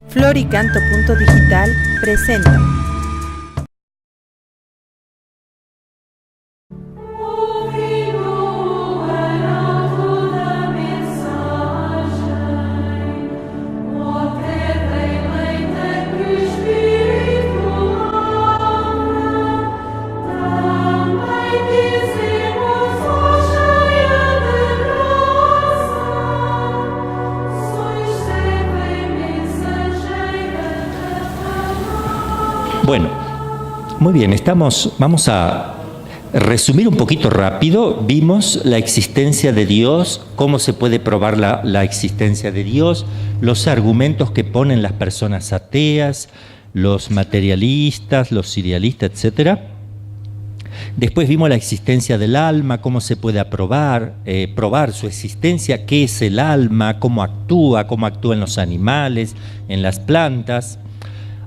Floricanto.digital presenta. Bueno, muy bien, vamos a resumir un poquito rápido. Vimos la existencia de Dios, cómo se puede probar la existencia de Dios, los argumentos que ponen las personas ateas, los materialistas, los idealistas, etc. Después vimos la existencia del alma, cómo se puede probar su existencia, qué es el alma, cómo actúa en los animales, en las plantas.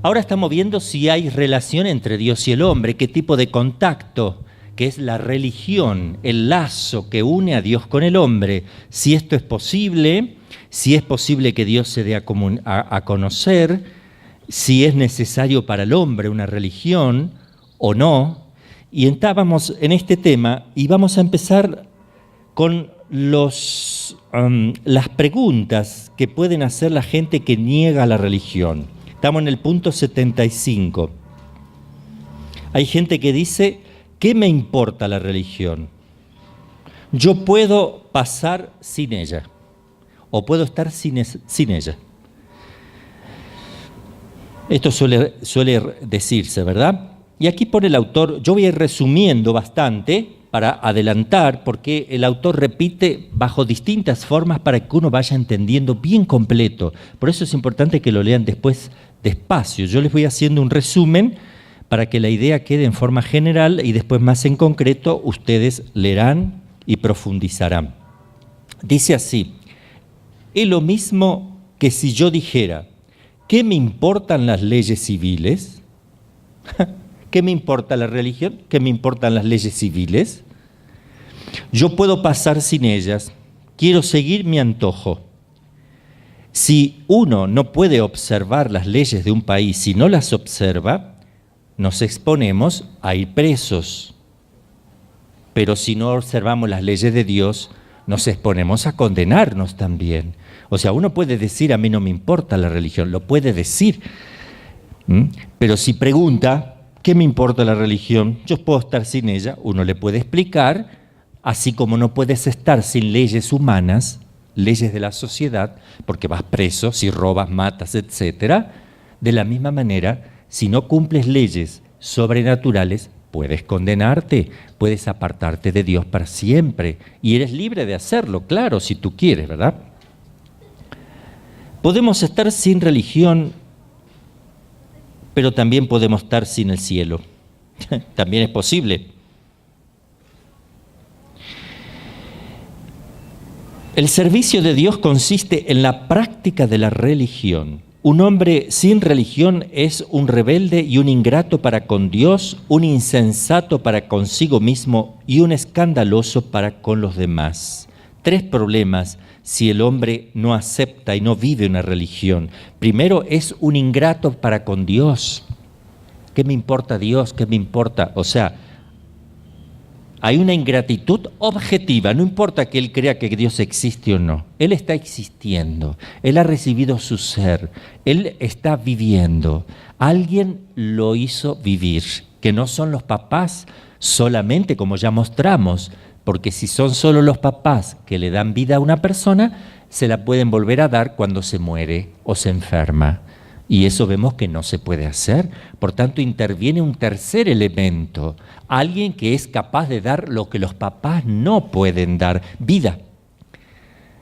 Ahora estamos viendo si hay relación entre Dios y el hombre, qué tipo de contacto, que es la religión, el lazo que une a Dios con el hombre, si esto es posible, si es posible que Dios se dé a conocer, si es necesario para el hombre una religión o no. Y estábamos en este tema y vamos a empezar con las preguntas que pueden hacer la gente que niega la religión. Estamos en el punto 75. Hay gente que dice, ¿qué me importa la religión? Yo puedo pasar sin ella, o puedo estar sin ella. Esto suele decirse, ¿verdad? Y aquí pone el autor, yo voy a ir resumiendo bastante para adelantar, porque el autor repite bajo distintas formas para que uno vaya entendiendo bien completo. Por eso es importante que lo lean después despacio. Yo les voy haciendo un resumen para que la idea quede en forma general y después más en concreto ustedes leerán y profundizarán. Dice así, es lo mismo que si yo dijera, ¿qué me importan las leyes civiles? ¿Qué me importa la religión? ¿Qué me importan las leyes civiles? Yo puedo pasar sin ellas, quiero seguir mi antojo. Si uno no puede observar las leyes de un país, si no las observa, nos exponemos a ir presos. Pero si no observamos las leyes de Dios, nos exponemos a condenarnos también. O sea, uno puede decir, a mí no me importa la religión, lo puede decir. Pero si pregunta, ¿qué me importa la religión? Yo puedo estar sin ella, uno le puede explicar, así como no puedes estar sin leyes humanas, leyes de la sociedad, porque vas preso, si robas, matas, etc. De la misma manera, si no cumples leyes sobrenaturales, puedes condenarte, puedes apartarte de Dios para siempre, y eres libre de hacerlo, claro, si tú quieres, ¿verdad? Podemos estar sin religión, pero también podemos estar sin el cielo. También es posible. El servicio de Dios consiste en la práctica de la religión. Un hombre sin religión es un rebelde y un ingrato para con Dios, un insensato para consigo mismo y un escandaloso para con los demás. 3 problemas si el hombre no acepta y no vive una religión. Primero, es un ingrato para con Dios. ¿Qué me importa Dios? ¿Qué me importa? O sea, hay una ingratitud objetiva, no importa que él crea que Dios existe o no. Él está existiendo, él ha recibido su ser, él está viviendo. Alguien lo hizo vivir, que no son los papás solamente, como ya mostramos, porque si son solo los papás que le dan vida a una persona, se la pueden volver a dar cuando se muere o se enferma. Y eso vemos que no se puede hacer. Por tanto, interviene un tercer elemento. Alguien que es capaz de dar lo que los papás no pueden dar, vida.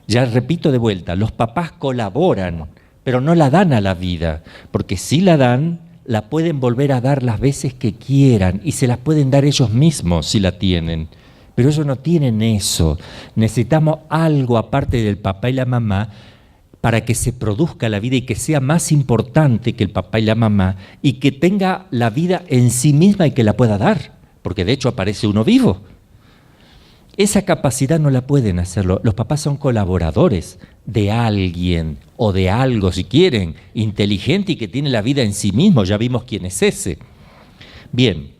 Ya repito de vuelta, los papás colaboran, pero no la dan a la vida. Porque si la dan, la pueden volver a dar las veces que quieran y se las pueden dar ellos mismos si la tienen. Pero ellos no tienen eso. Necesitamos algo aparte del papá y la mamá para que se produzca la vida y que sea más importante que el papá y la mamá y que tenga la vida en sí misma y que la pueda dar, porque de hecho aparece uno vivo. Esa capacidad no la pueden hacerlo. Los papás son colaboradores de alguien o de algo, si quieren, inteligente y que tiene la vida en sí mismo. Ya vimos quién es ese. Bien.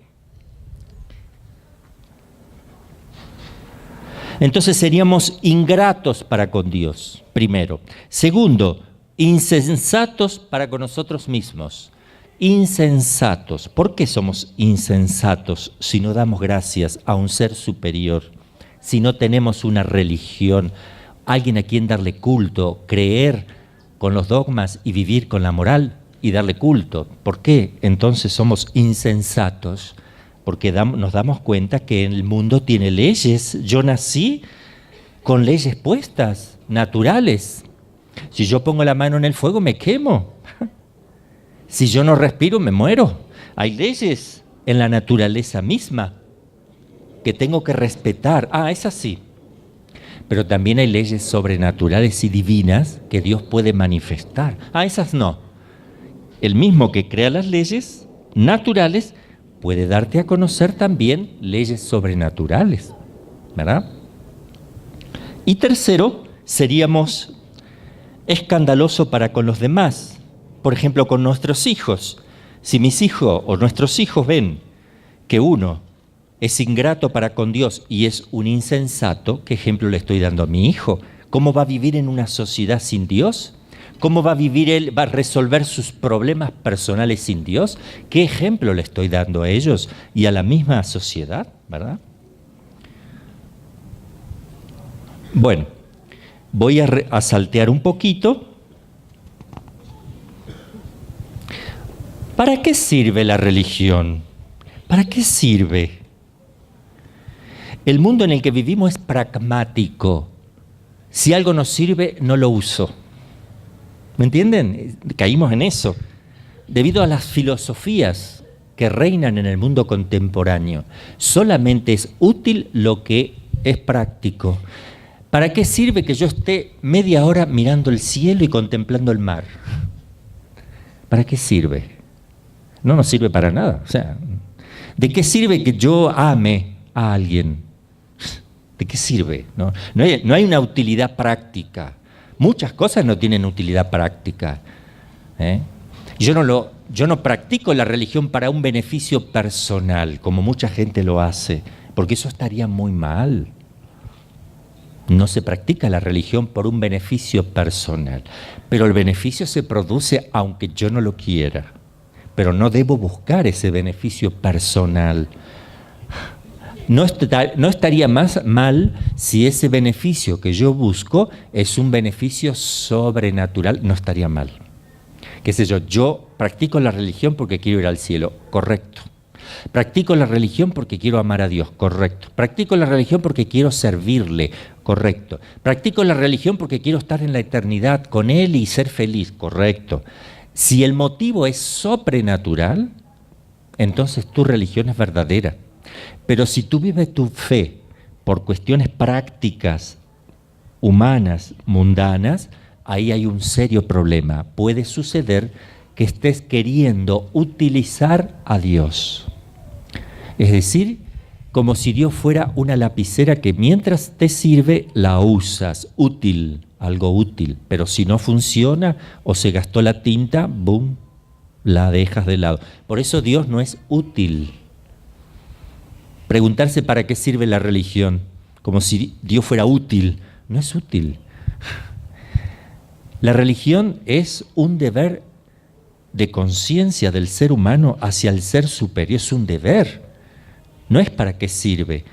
Entonces seríamos ingratos para con Dios, primero. Segundo, insensatos para con nosotros mismos. Insensatos. ¿Por qué somos insensatos si no damos gracias a un ser superior? Si no tenemos una religión, alguien a quien darle culto, creer con los dogmas y vivir con la moral y darle culto. ¿Por qué entonces somos insensatos? Porque nos damos cuenta que el mundo tiene leyes. Yo nací con leyes puestas, naturales. Si yo pongo la mano en el fuego, me quemo. Si yo no respiro, me muero. Hay leyes en la naturaleza misma que tengo que respetar. Es así. Pero también hay leyes sobrenaturales y divinas que Dios puede manifestar. Esas no. El mismo que crea las leyes naturales puede darte a conocer también leyes sobrenaturales, ¿verdad? Y tercero, seríamos escandalosos para con los demás. Por ejemplo, con nuestros hijos. Si mis hijos o nuestros hijos ven que uno es ingrato para con Dios y es un insensato, ¿qué ejemplo le estoy dando a mi hijo? ¿Cómo va a vivir en una sociedad sin Dios? ¿Cómo va a vivir él? ¿Va a resolver sus problemas personales sin Dios? ¿Qué ejemplo le estoy dando a ellos y a la misma sociedad? ¿Verdad? Bueno, voy a saltear un poquito. ¿Para qué sirve la religión? ¿Para qué sirve? El mundo en el que vivimos es pragmático. Si algo nos sirve, no lo uso. ¿Me entienden? Caímos en eso. Debido a las filosofías que reinan en el mundo contemporáneo, solamente es útil lo que es práctico. ¿Para qué sirve que yo esté media hora mirando el cielo y contemplando el mar? ¿Para qué sirve? No nos sirve para nada. O sea, ¿de qué sirve que yo ame a alguien? ¿De qué sirve? No hay una utilidad práctica. Muchas cosas no tienen utilidad práctica. Yo no practico la religión para un beneficio personal, como mucha gente lo hace, porque eso estaría muy mal. No se practica la religión por un beneficio personal, pero el beneficio se produce aunque yo no lo quiera. Pero no debo buscar ese beneficio personal. No estaría más mal si ese beneficio que yo busco es un beneficio sobrenatural, no estaría mal. ¿Qué sé yo? Yo practico la religión porque quiero ir al cielo, correcto. Practico la religión porque quiero amar a Dios, correcto. Practico la religión porque quiero servirle, correcto. Practico la religión porque quiero estar en la eternidad con Él y ser feliz, correcto. Si el motivo es sobrenatural, entonces tu religión es verdadera. Pero si tú vives tu fe por cuestiones prácticas, humanas, mundanas, ahí hay un serio problema. Puede suceder que estés queriendo utilizar a Dios. Es decir, como si Dios fuera una lapicera que mientras te sirve, la usas, útil, algo útil. Pero si no funciona o se gastó la tinta, ¡boom!, la dejas de lado. Por eso Dios no es útil. Preguntarse para qué sirve la religión, como si Dios fuera útil, no es útil. La religión es un deber de conciencia del ser humano hacia el ser superior, es un deber, no es para qué sirve.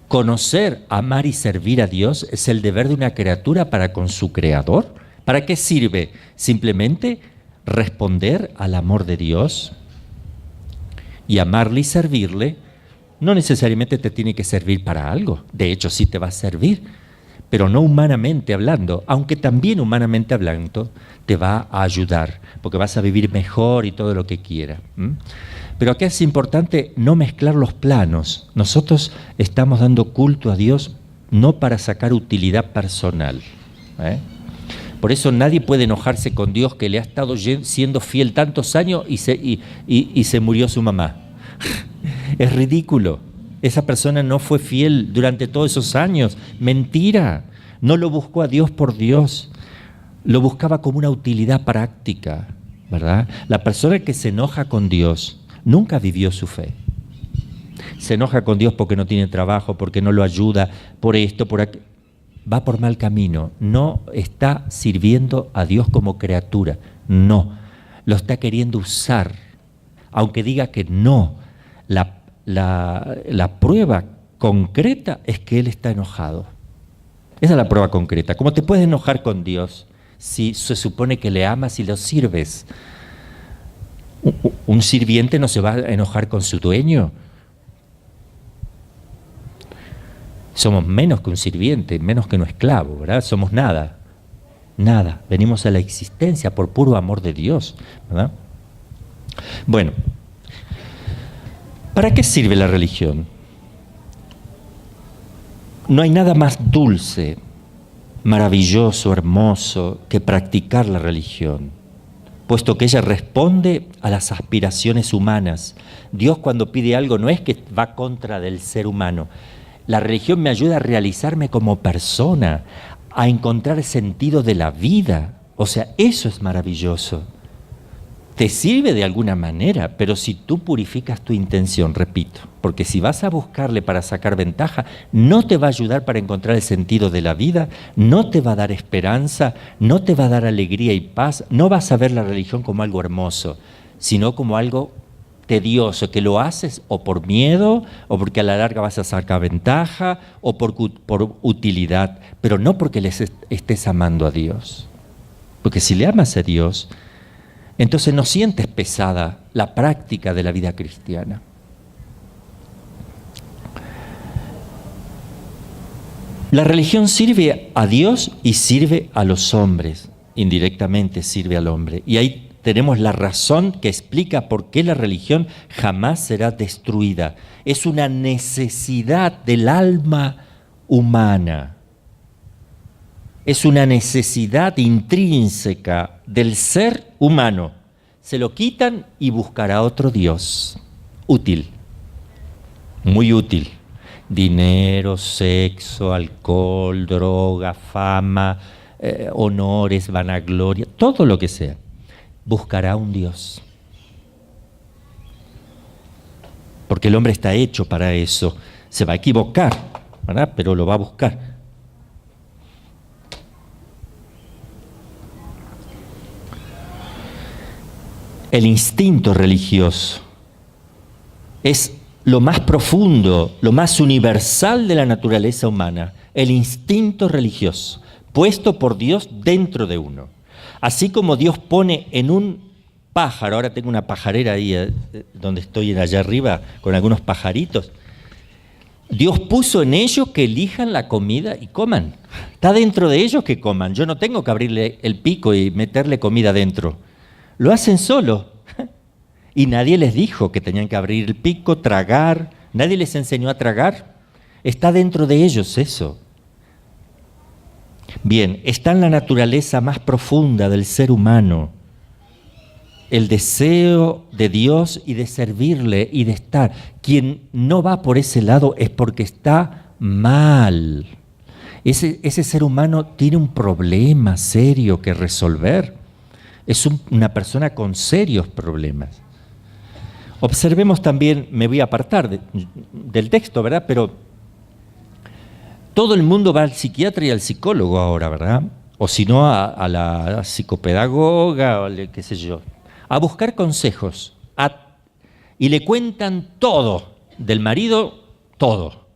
Conocer, amar y servir a Dios es el deber de una criatura para con su Creador. ¿Para qué sirve? Simplemente responder al amor de Dios y amarle y servirle. No necesariamente te tiene que servir para algo, de hecho sí te va a servir, pero no humanamente hablando, aunque también humanamente hablando te va a ayudar, porque vas a vivir mejor y todo lo que quiera. Pero acá es importante no mezclar los planos. Nosotros estamos dando culto a Dios no para sacar utilidad personal. Por eso nadie puede enojarse con Dios que le ha estado siendo fiel tantos años y se murió su mamá. Es ridículo. Esa persona no fue fiel durante todos esos años. Mentira. No lo buscó a Dios por Dios. Lo buscaba como una utilidad práctica, ¿verdad? La persona que se enoja con Dios nunca vivió su fe. Se enoja con Dios porque no tiene trabajo, porque no lo ayuda, por esto, por aquello. Va por mal camino. No está sirviendo a Dios como criatura. No. Lo está queriendo usar. Aunque diga que no. La prueba concreta es que Él está enojado. Esa es la prueba concreta. ¿Cómo te puedes enojar con Dios si se supone que le amas y lo sirves? Un sirviente no se va a enojar con su dueño. Somos menos que un sirviente, menos que un esclavo, ¿verdad? Somos nada, nada. Venimos a la existencia por puro amor de Dios, ¿verdad? Bueno, ¿para qué sirve la religión? No hay nada más dulce, maravilloso, hermoso que practicar la religión, puesto que ella responde a las aspiraciones humanas. Dios cuando pide algo no es que va contra del ser humano. La religión me ayuda a realizarme como persona, a encontrar el sentido de la vida. O sea, eso es maravilloso. Te sirve de alguna manera, pero si tú purificas tu intención, repito, porque si vas a buscarle para sacar ventaja, no te va a ayudar para encontrar el sentido de la vida, no te va a dar esperanza, no te va a dar alegría y paz, no vas a ver la religión como algo hermoso, sino como algo tedioso, que lo haces o por miedo, o porque a la larga vas a sacar ventaja, o por utilidad, pero no porque les estés amando a Dios. Porque si le amas a Dios, entonces no sientes pesada la práctica de la vida cristiana. La religión sirve a Dios y sirve a los hombres, indirectamente sirve al hombre. Y ahí tenemos la razón que explica por qué la religión jamás será destruida. Es una necesidad del alma humana. Es una necesidad intrínseca del ser humano. Se lo quitan y buscará otro Dios. Útil, muy útil. Dinero, sexo, alcohol, droga, fama, honores, vanagloria, todo lo que sea. Buscará un Dios. Porque el hombre está hecho para eso. Se va a equivocar, ¿verdad? Pero lo va a buscar. El instinto religioso es lo más profundo, lo más universal de la naturaleza humana. El instinto religioso, puesto por Dios dentro de uno. Así como Dios pone en un pájaro, ahora tengo una pajarera ahí donde estoy allá arriba con algunos pajaritos, Dios puso en ellos que elijan la comida y coman. Está dentro de ellos que coman. Yo no tengo que abrirle el pico y meterle comida dentro. Lo hacen solo. Y nadie les dijo que tenían que abrir el pico, tragar. Nadie les enseñó a tragar. Está dentro de ellos eso. Bien, está en la naturaleza más profunda del ser humano. El deseo de Dios y de servirle y de estar. Quien no va por ese lado es porque está mal. Ese ser humano tiene un problema serio que resolver. Es una persona con serios problemas. Observemos también, me voy a apartar del texto, ¿verdad? Pero todo el mundo va al psiquiatra y al psicólogo ahora, ¿verdad? O si no, a la psicopedagoga, o qué sé yo, a buscar consejos. Y le cuentan todo, del marido, todo.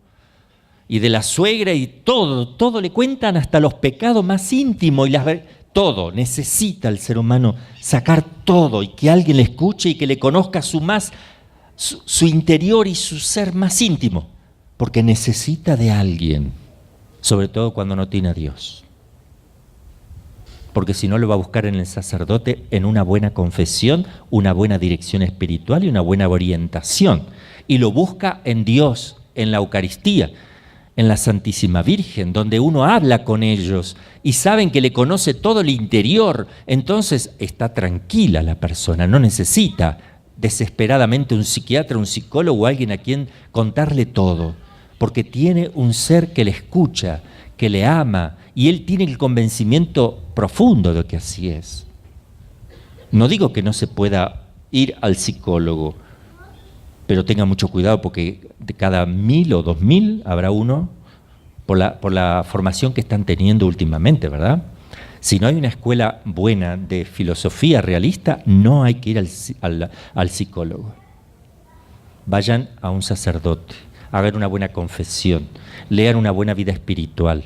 Y de la suegra y todo le cuentan hasta los pecados más íntimos y todo. Necesita el ser humano sacar todo y que alguien le escuche y que le conozca su interior y su ser más íntimo, porque necesita de alguien, sobre todo cuando no tiene a Dios. Porque si no lo va a buscar en el sacerdote, en una buena confesión, una buena dirección espiritual y una buena orientación. Y lo busca en Dios, en la Eucaristía, en la Santísima Virgen, donde uno habla con ellos y saben que le conoce todo el interior. Entonces está tranquila la persona, no necesita desesperadamente un psiquiatra, un psicólogo, alguien a quien contarle todo, porque tiene un ser que le escucha, que le ama, y él tiene el convencimiento profundo de que así es. No digo que no se pueda ir al psicólogo, pero tenga mucho cuidado porque de cada 1000 o 2000 habrá uno por la formación que están teniendo últimamente, ¿verdad? Si no hay una escuela buena de filosofía realista, no hay que ir al psicólogo. Vayan a un sacerdote, hagan una buena confesión, lean una buena vida espiritual,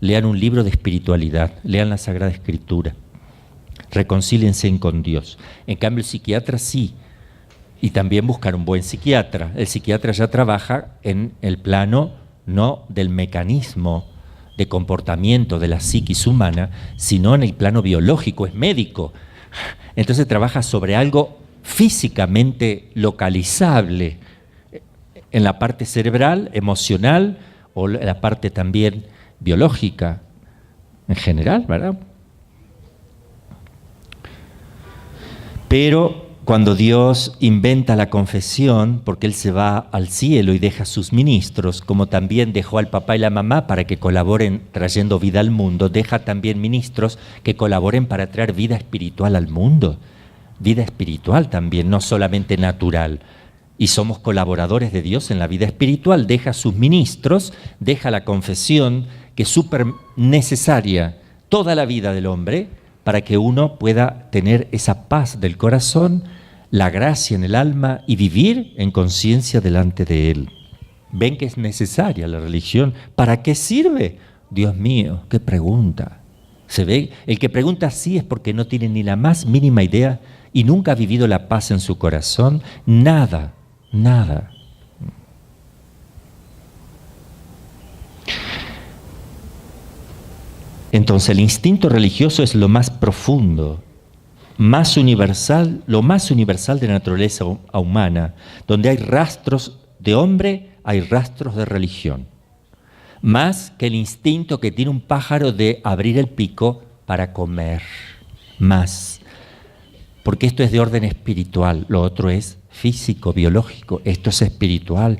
lean un libro de espiritualidad, lean la Sagrada Escritura, reconcíliense con Dios. En cambio, el psiquiatra sí, y también buscar un buen psiquiatra. El psiquiatra ya trabaja en el plano no del mecanismo de comportamiento de la psiquis humana, sino en el plano biológico, es médico. Entonces trabaja sobre algo físicamente localizable, en la parte cerebral, emocional, o la parte también biológica, en general, ¿verdad? Pero cuando Dios inventa la confesión, porque Él se va al cielo y deja a sus ministros, como también dejó al papá y la mamá para que colaboren trayendo vida al mundo, deja también ministros que colaboren para traer vida espiritual al mundo. Vida espiritual también, no solamente natural. Y somos colaboradores de Dios en la vida espiritual. Deja a sus ministros, deja la confesión, que es súper necesaria toda la vida del hombre, para que uno pueda tener esa paz del corazón, la gracia en el alma y vivir en conciencia delante de Él. ¿Ven que es necesaria la religión? ¿Para qué sirve? Dios mío, qué pregunta. ¿Se ve? El que pregunta así es porque no tiene ni la más mínima idea y nunca ha vivido la paz en su corazón. Nada, nada. Entonces el instinto religioso es lo más profundo, más universal, lo más universal de la naturaleza humana. Donde hay rastros de hombre, hay rastros de religión. Más que el instinto que tiene un pájaro de abrir el pico para comer. Más. Porque esto es de orden espiritual, lo otro es físico, biológico. Esto es espiritual,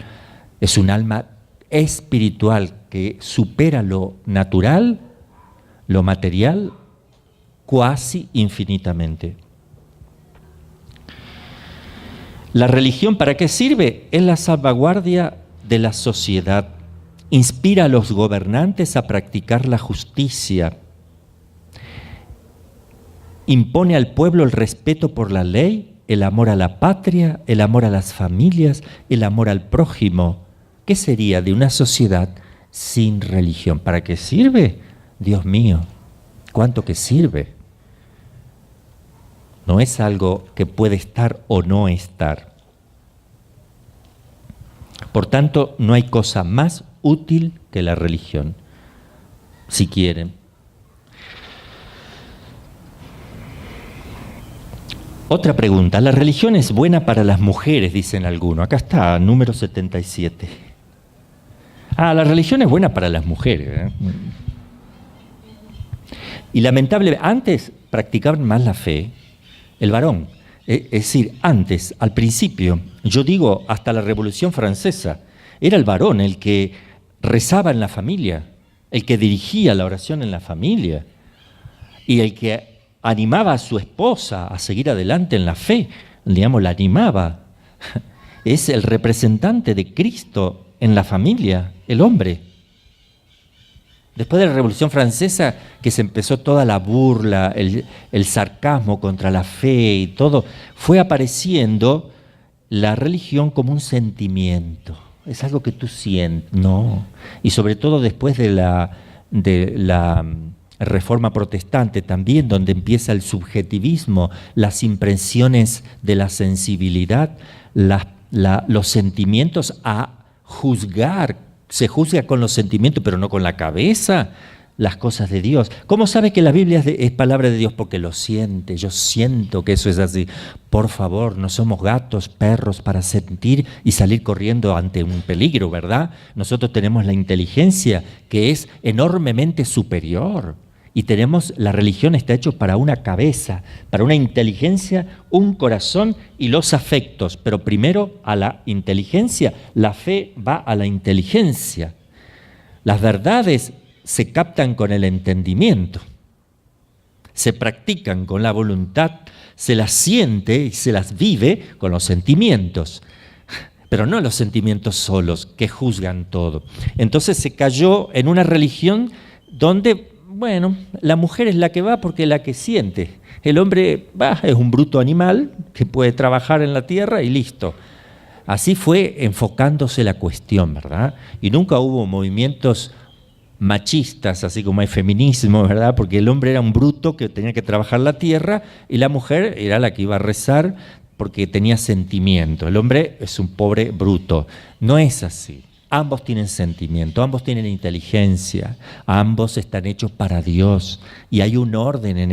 es un alma espiritual que supera lo natural, lo material, cuasi infinitamente. ¿La religión para qué sirve? Es la salvaguardia de la sociedad. Inspira a los gobernantes a practicar la justicia. Impone al pueblo el respeto por la ley, el amor a la patria, el amor a las familias, el amor al prójimo. ¿Qué sería de una sociedad sin religión? ¿Para qué sirve? Dios mío, ¿cuánto que sirve? No es algo que puede estar o no estar. Por tanto, no hay cosa más útil que la religión, si quieren. Otra pregunta, ¿la religión es buena para las mujeres?, dicen algunos. Acá está, número 77. La religión es buena para las mujeres, ¿eh? Y lamentable, antes practicaban más la fe el varón. Es decir, antes, al principio, yo digo hasta la Revolución Francesa, era el varón el que rezaba en la familia, el que dirigía la oración en la familia y el que animaba a su esposa a seguir adelante en la fe, digamos, la animaba. Es el representante de Cristo en la familia, el hombre. Después de la Revolución Francesa, que se empezó toda la burla, el sarcasmo contra la fe y todo, fue apareciendo la religión como un sentimiento. Es algo que tú sientes, no. Y sobre todo después de la Reforma Protestante también, donde empieza el subjetivismo, las impresiones de la sensibilidad, los sentimientos a juzgar. Se juzga con los sentimientos, pero no con la cabeza, las cosas de Dios. ¿Cómo sabe que la Biblia es palabra de Dios? Porque lo siente, yo siento que eso es así. Por favor, no somos gatos, perros para sentir y salir corriendo ante un peligro, ¿verdad? Nosotros tenemos la inteligencia que es enormemente superior Y la religión está hecho para una cabeza, para una inteligencia, un corazón y los afectos. Pero primero a la inteligencia, la fe va a la inteligencia. Las verdades se captan con el entendimiento, se practican con la voluntad, se las siente y se las vive con los sentimientos. Pero no los sentimientos solos que juzgan todo. Entonces se cayó en una religión donde, bueno, la mujer es la que va porque es la que siente. El hombre es un bruto animal que puede trabajar en la tierra y listo. Así fue enfocándose la cuestión, ¿verdad? Y nunca hubo movimientos machistas, así como hay feminismo, ¿verdad? Porque el hombre era un bruto que tenía que trabajar la tierra y la mujer era la que iba a rezar porque tenía sentimiento. El hombre es un pobre bruto. No es así. Ambos tienen sentimiento, ambos tienen inteligencia, ambos están hechos para Dios y hay un orden en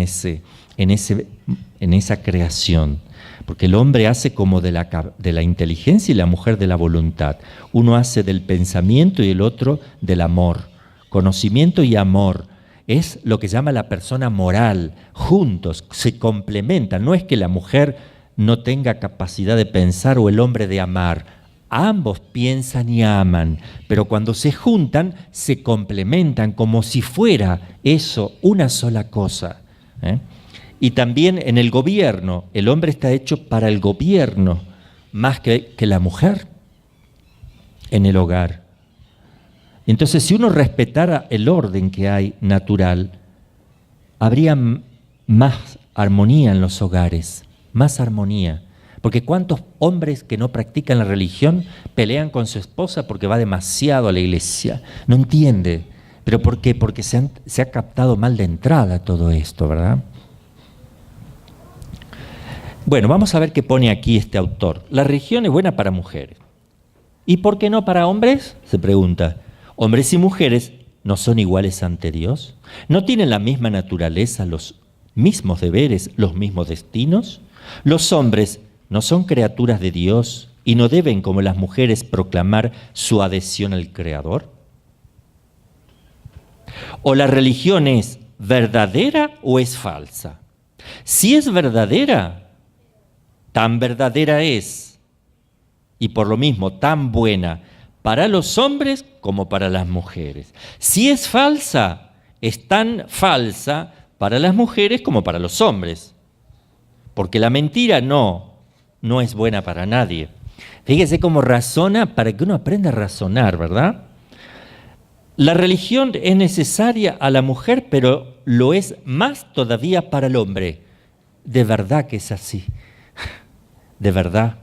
esa creación. Porque el hombre hace como de la inteligencia y la mujer de la voluntad. Uno hace del pensamiento y el otro del amor. Conocimiento y amor es lo que llama la persona moral. Juntos se complementan. No es que la mujer no tenga capacidad de pensar o el hombre de amar. Ambos piensan y aman, pero cuando se juntan se complementan como si fuera eso una sola cosa. Y también en el gobierno, el hombre está hecho para el gobierno más que la mujer en el hogar. Entonces, si uno respetara el orden que hay natural, habría más armonía en los hogares, más armonía. Porque ¿cuántos hombres que no practican la religión pelean con su esposa porque va demasiado a la iglesia? No entiende. ¿Pero por qué? Porque se ha captado mal de entrada todo esto, ¿verdad? Bueno, vamos a ver qué pone aquí este autor. La religión es buena para mujeres. ¿Y por qué no para hombres? Se pregunta. ¿Hombres y mujeres no son iguales ante Dios? ¿No tienen la misma naturaleza, los mismos deberes, los mismos destinos? Los hombres no son criaturas de Dios y no deben, como las mujeres, proclamar su adhesión al Creador. ¿O la religión es verdadera o es falsa? Si es verdadera, tan verdadera es, y por lo mismo tan buena para los hombres como para las mujeres. Si es falsa, es tan falsa para las mujeres como para los hombres. Porque la mentira no es buena para nadie. Fíjese cómo razona para que uno aprenda a razonar, ¿verdad? La religión es necesaria a la mujer, pero lo es más todavía para el hombre. De verdad que es así. De verdad.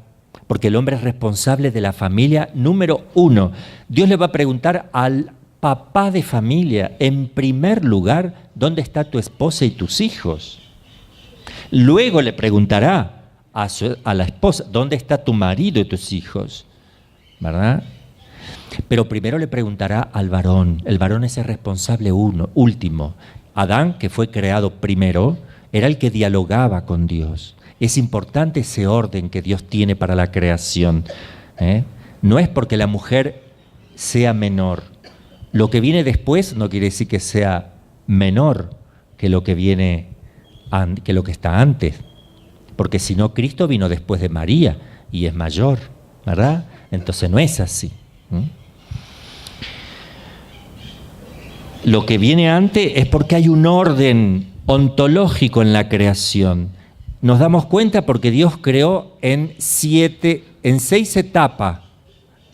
Porque el hombre es responsable de la familia número 1. Dios le va a preguntar al papá de familia, en primer lugar, ¿dónde está tu esposa y tus hijos? Luego le preguntará a la esposa, ¿dónde está tu marido y tus hijos? ¿Verdad? Pero primero le preguntará al varón. El varón es el responsable último. Adán, que fue creado primero, era el que dialogaba con Dios. Es importante ese orden que Dios tiene para la creación. No es porque la mujer sea menor. Lo que viene después no quiere decir que sea menor que lo que está antes. Porque si no, Cristo vino después de María y es mayor, ¿verdad? Entonces no es así. Lo que viene antes es porque hay un orden ontológico en la creación. Nos damos cuenta porque Dios creó en 6 etapas.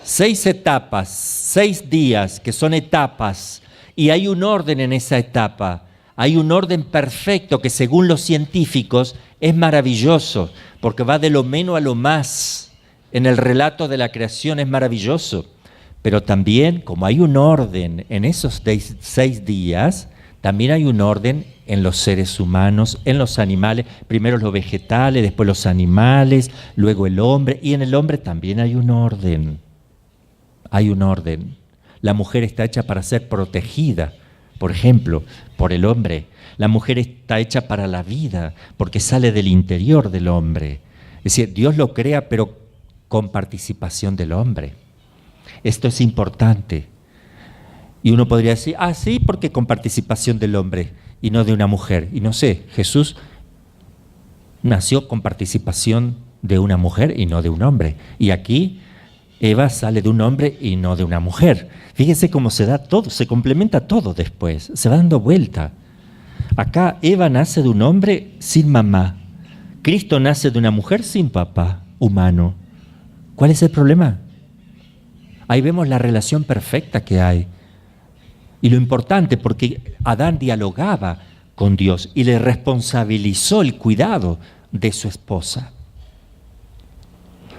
6 días, que son etapas, y hay un orden en esa etapa. Hay un orden perfecto que según los científicos es maravilloso, porque va de lo menos a lo más. En el relato de la creación es maravilloso. Pero también, como hay un orden en esos 6 días, también hay un orden en los seres humanos, en los animales, primero los vegetales, después los animales, luego el hombre, y en el hombre también hay un orden. Hay un orden. La mujer está hecha para ser protegida, por ejemplo, por el hombre. La mujer está hecha para la vida, porque sale del interior del hombre. Es decir, Dios lo crea, pero con participación del hombre. Esto es importante. Y uno podría decir, sí, porque con participación del hombre. y no de una mujer. Y no sé, Jesús nació con participación de una mujer y no de un hombre. Y aquí Eva sale de un hombre y no de una mujer. Fíjese cómo se da todo, se complementa todo después, se va dando vuelta. Acá Eva nace de un hombre sin mamá. Cristo nace de una mujer sin papá humano. ¿Cuál es el problema? Ahí vemos la relación perfecta que hay. Y lo importante, porque Adán dialogaba con Dios y le responsabilizó el cuidado de su esposa.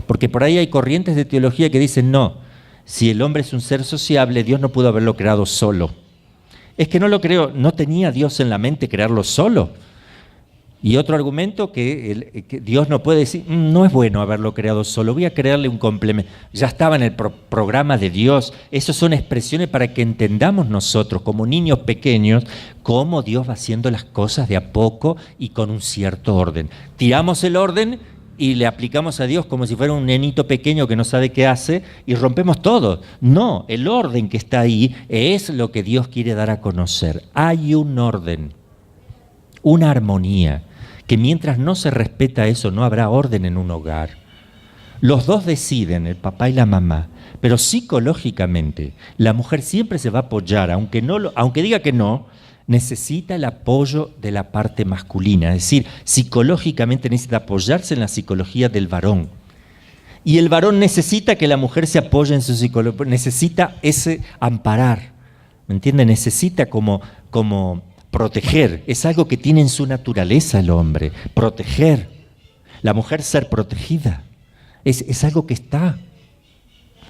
Porque por ahí hay corrientes de teología que dicen, no, si el hombre es un ser sociable, Dios no pudo haberlo creado solo. Es que no lo creó, no tenía Dios en la mente crearlo solo. Y otro argumento que Dios no puede decir, no es bueno haberlo creado solo, voy a crearle un complemento. Ya estaba en el programa de Dios. Esas son expresiones para que entendamos nosotros, como niños pequeños, cómo Dios va haciendo las cosas de a poco y con un cierto orden. Tiramos el orden y le aplicamos a Dios como si fuera un nenito pequeño que no sabe qué hace y rompemos todo. No, el orden que está ahí es lo que Dios quiere dar a conocer. Hay un orden, una armonía, que mientras no se respeta eso, no habrá orden en un hogar. Los dos deciden, el papá y la mamá, pero psicológicamente la mujer siempre se va a apoyar, aunque diga que no, necesita el apoyo de la parte masculina, es decir, psicológicamente necesita apoyarse en la psicología del varón. Y el varón necesita que la mujer se apoye en su psicología, necesita ese amparar, ¿me entiende? Necesita como proteger, es algo que tiene en su naturaleza el hombre, proteger. La mujer ser protegida, es algo que está.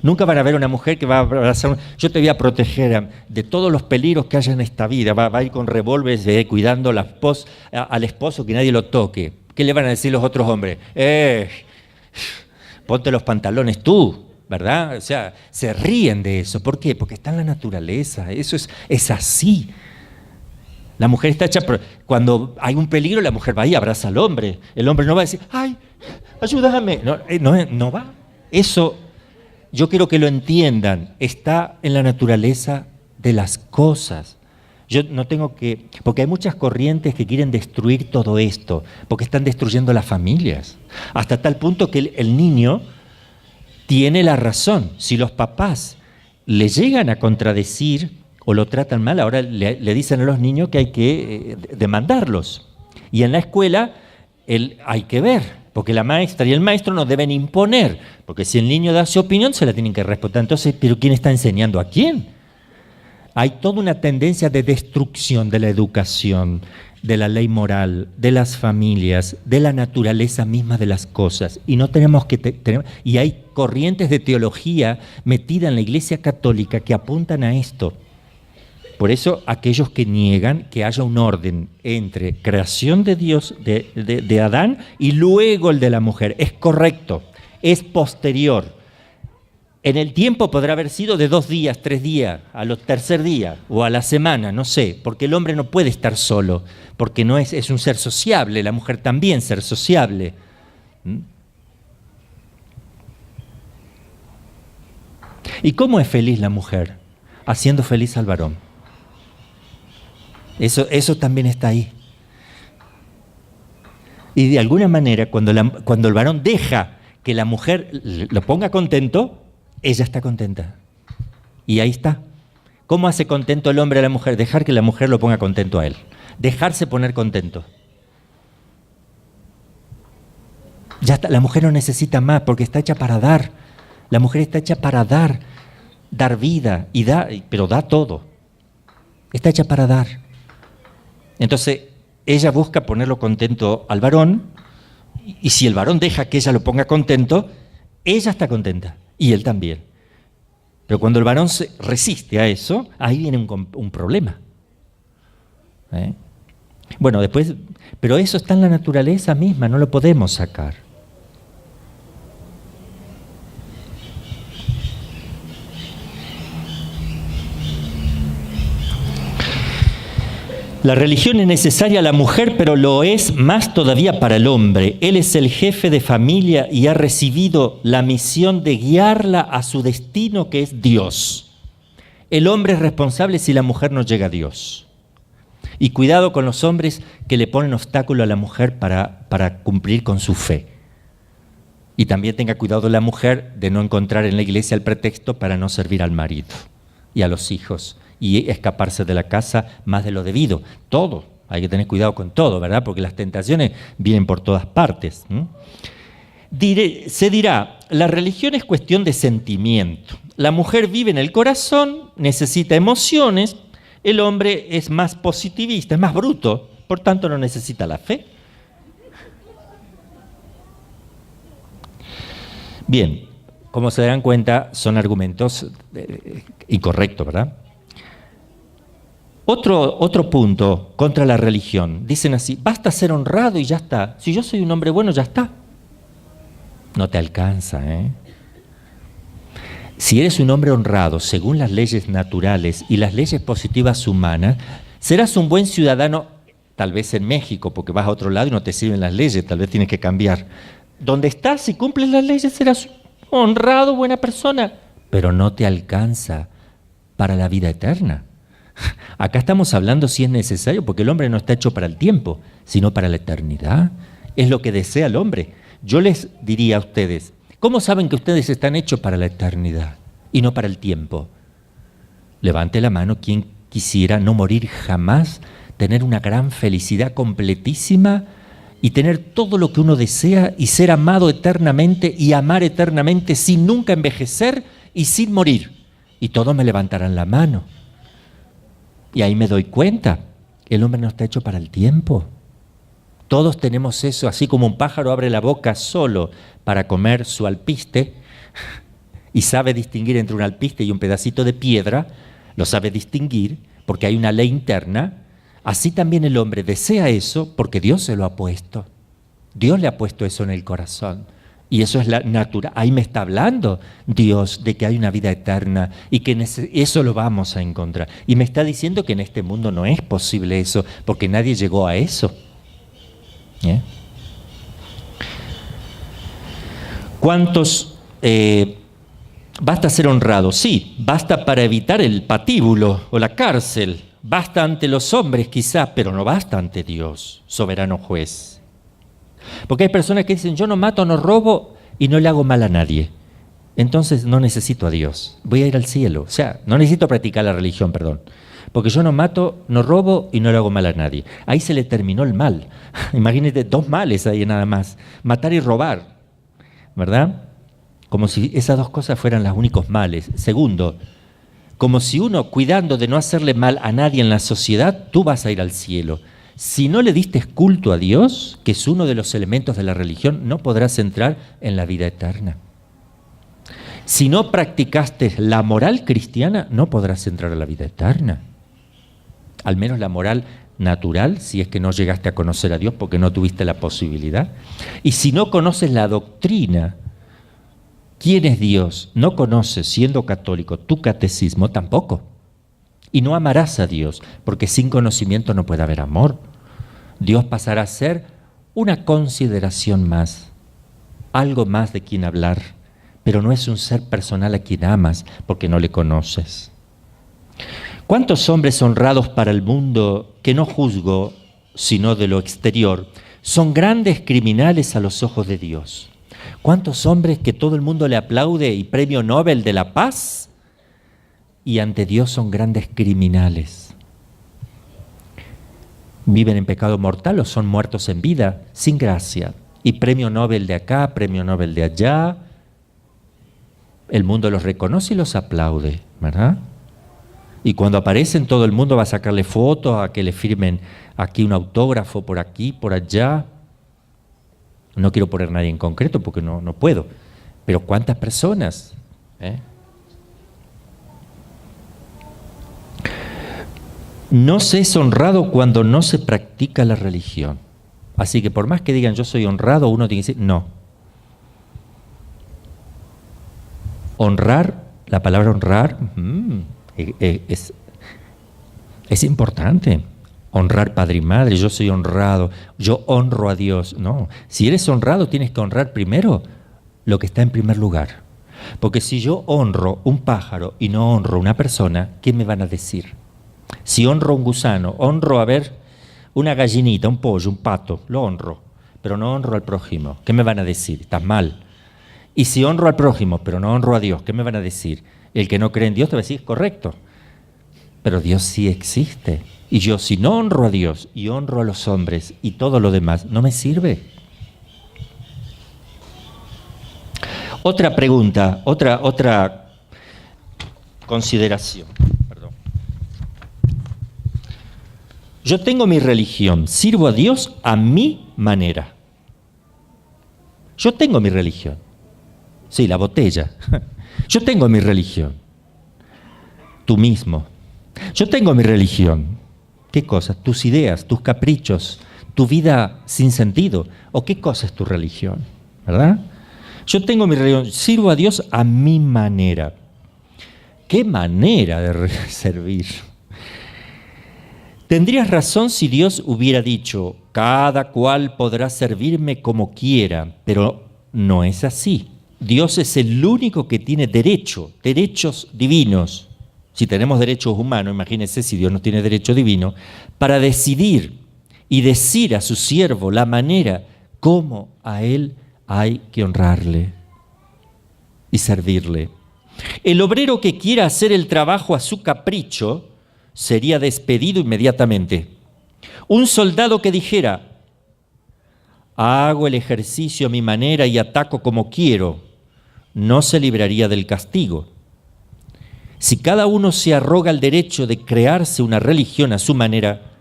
Nunca van a ver una mujer que va a abrazar, yo te voy a proteger de todos los peligros que haya en esta vida, va a ir con revólveres cuidando al esposo que nadie lo toque. ¿Qué le van a decir los otros hombres? Ponte los pantalones tú, ¿verdad? O sea, se ríen de eso. ¿Por qué? Porque está en la naturaleza, eso es así. La mujer está hecha, cuando hay un peligro, la mujer va y abraza al hombre. El hombre no va a decir, ¡ay, ayúdame! No va. Eso, yo quiero que lo entiendan, está en la naturaleza de las cosas. Yo no tengo que, porque hay muchas corrientes que quieren destruir todo esto, porque están destruyendo las familias. Hasta tal punto que el niño tiene la razón. Si los papás le llegan a contradecir o lo tratan mal, ahora le dicen a los niños que hay que demandarlos. Y en la escuela hay que ver, porque la maestra y el maestro nos deben imponer, porque si el niño da su opinión se la tienen que respetar. Entonces, ¿pero quién está enseñando a quién? Hay toda una tendencia de destrucción de la educación, de la ley moral, de las familias, de la naturaleza misma de las cosas. Y no tenemos que y hay corrientes de teología metida en la Iglesia Católica que apuntan a esto. Por eso aquellos que niegan que haya un orden entre creación de Dios, de Adán, y luego el de la mujer, es correcto, es posterior. En el tiempo podrá haber sido de 2 días, 3 días, al tercer día o a la semana, no sé, porque el hombre no puede estar solo, porque no es un ser sociable, la mujer también ser sociable. ¿Y cómo es feliz la mujer? Haciendo feliz al varón. Eso también está ahí. Y de alguna manera, cuando el varón deja que la mujer lo ponga contento, ella está contenta. Y ahí está. ¿Cómo hace contento el hombre a la mujer? Dejar que la mujer lo ponga contento a él. Dejarse poner contento. Ya está, la mujer no necesita más porque está hecha para dar. La mujer está hecha para dar vida, pero da todo. Está hecha para dar. Entonces, ella busca ponerlo contento al varón, y si el varón deja que ella lo ponga contento, ella está contenta, y él también. Pero cuando el varón se resiste a eso, ahí viene un problema. Bueno, después, pero eso está en la naturaleza misma, no lo podemos sacar. La religión es necesaria a la mujer, pero lo es más todavía para el hombre. Él es el jefe de familia y ha recibido la misión de guiarla a su destino, que es Dios. El hombre es responsable si la mujer no llega a Dios. Y cuidado con los hombres que le ponen obstáculo a la mujer para cumplir con su fe. Y también tenga cuidado la mujer de no encontrar en la iglesia el pretexto para no servir al marido y a los hijos y escaparse de la casa más de lo debido. Todo, hay que tener cuidado con todo, ¿verdad? Porque las tentaciones vienen por todas partes. Se dirá, la religión es cuestión de sentimiento. La mujer vive en el corazón, necesita emociones, el hombre es más positivista, es más bruto, por tanto no necesita la fe. Bien, como se dan cuenta, son argumentos incorrectos, ¿verdad? Otro punto contra la religión. Dicen así, basta ser honrado y ya está. Si yo soy un hombre bueno, ya está. No te alcanza, ¿eh? Si eres un hombre honrado, según las leyes naturales y las leyes positivas humanas, serás un buen ciudadano, tal vez en México, porque vas a otro lado y no te sirven las leyes, tal vez tienes que cambiar. Donde estás, si cumples las leyes, serás honrado, buena persona, pero no te alcanza para la vida eterna. Acá estamos hablando si es necesario, porque el hombre no está hecho para el tiempo, sino para la eternidad. Es lo que desea el hombre. Yo les diría a ustedes, ¿cómo saben que ustedes están hechos para la eternidad y no para el tiempo? Levante la mano quien quisiera no morir jamás, tener una gran felicidad completísima y tener todo lo que uno desea y ser amado eternamente y amar eternamente sin nunca envejecer y sin morir. Y todos me levantarán la mano. Y ahí me doy cuenta, el hombre no está hecho para el tiempo. Todos tenemos eso, así como un pájaro abre la boca solo para comer su alpiste y sabe distinguir entre un alpiste y un pedacito de piedra, lo sabe distinguir porque hay una ley interna. Así también el hombre desea eso porque Dios se lo ha puesto. Dios le ha puesto eso en el corazón. Y eso es la natural. Ahí me está hablando Dios de que hay una vida eterna y que eso lo vamos a encontrar. Y me está diciendo que en este mundo no es posible eso porque nadie llegó a eso. ¿Cuántos? Basta ser honrado. Sí, basta para evitar el patíbulo o la cárcel. Basta ante los hombres quizás, pero no basta ante Dios, soberano juez. Porque hay personas que dicen, yo no mato, no robo y no le hago mal a nadie. Entonces no necesito a Dios, voy a ir al cielo. O sea, no necesito practicar la religión, perdón. Porque yo no mato, no robo y no le hago mal a nadie. Ahí se le terminó el mal. Imagínate, 2 males ahí nada más. Matar y robar, ¿verdad? Como si esas 2 cosas fueran los únicos males. Segundo, como si uno, cuidando de no hacerle mal a nadie en la sociedad, tú vas a ir al cielo. Si no le diste culto a Dios, que es uno de los elementos de la religión, no podrás entrar en la vida eterna. Si no practicaste la moral cristiana, no podrás entrar a la vida eterna. Al menos la moral natural, si es que no llegaste a conocer a Dios porque no tuviste la posibilidad. Y si no conoces la doctrina, ¿quién es Dios? No conoces, siendo católico, tu catecismo tampoco. Y no amarás a Dios, porque sin conocimiento no puede haber amor. Dios pasará a ser una consideración más, algo más de quien hablar, pero no es un ser personal a quien amas, porque no le conoces. ¿Cuántos hombres honrados para el mundo, que no juzgo, sino de lo exterior, son grandes criminales a los ojos de Dios? ¿Cuántos hombres que todo el mundo le aplaude y premio Nobel de la Paz, y ante Dios son grandes criminales? ¿Viven en pecado mortal o son muertos en vida, sin gracia? Y premio Nobel de acá, premio Nobel de allá. El mundo los reconoce y los aplaude, ¿verdad? Y cuando aparecen, todo el mundo va a sacarle fotos, a que le firmen aquí un autógrafo, por aquí, por allá. No quiero poner a nadie en concreto porque no puedo. Pero ¿cuántas personas? No se es honrado cuando no se practica la religión. Así que por más que digan yo soy honrado, uno tiene que decir no. Honrar, la palabra honrar es importante. Honrar padre y madre, yo soy honrado, yo honro a Dios. No, si eres honrado tienes que honrar primero lo que está en primer lugar. Porque si yo honro un pájaro y no honro una persona, ¿qué me van a decir? Si honro a un gusano, honro a ver una gallinita, un pollo, un pato, lo honro, pero no honro al prójimo. ¿Qué me van a decir? Estás mal. Y si honro al prójimo, pero no honro a Dios, ¿qué me van a decir? El que no cree en Dios te va a decir, correcto. Pero Dios sí existe. Y yo, si no honro a Dios y honro a los hombres y todo lo demás, no me sirve. Otra pregunta, otra consideración. Perdón. Yo tengo mi religión, sirvo a Dios a mi manera. Yo tengo mi religión. Sí, la botella. Yo tengo mi religión. Tú mismo. Yo tengo mi religión. ¿Qué cosas? Tus ideas, tus caprichos, tu vida sin sentido. ¿O qué cosa es tu religión? ¿Verdad? Yo tengo mi religión, sirvo a Dios a mi manera. ¿Qué manera de servir? Tendrías razón si Dios hubiera dicho, cada cual podrá servirme como quiera, pero no es así. Dios es el único que tiene derechos divinos. Si tenemos derechos humanos, imagínense si Dios no tiene derecho divino, para decidir y decir a su siervo la manera como a él hay que honrarle y servirle. El obrero que quiera hacer el trabajo a su capricho sería despedido inmediatamente. Un soldado que dijera, hago el ejercicio a mi manera y ataco como quiero, no se libraría del castigo. Si cada uno se arroga el derecho de crearse una religión a su manera,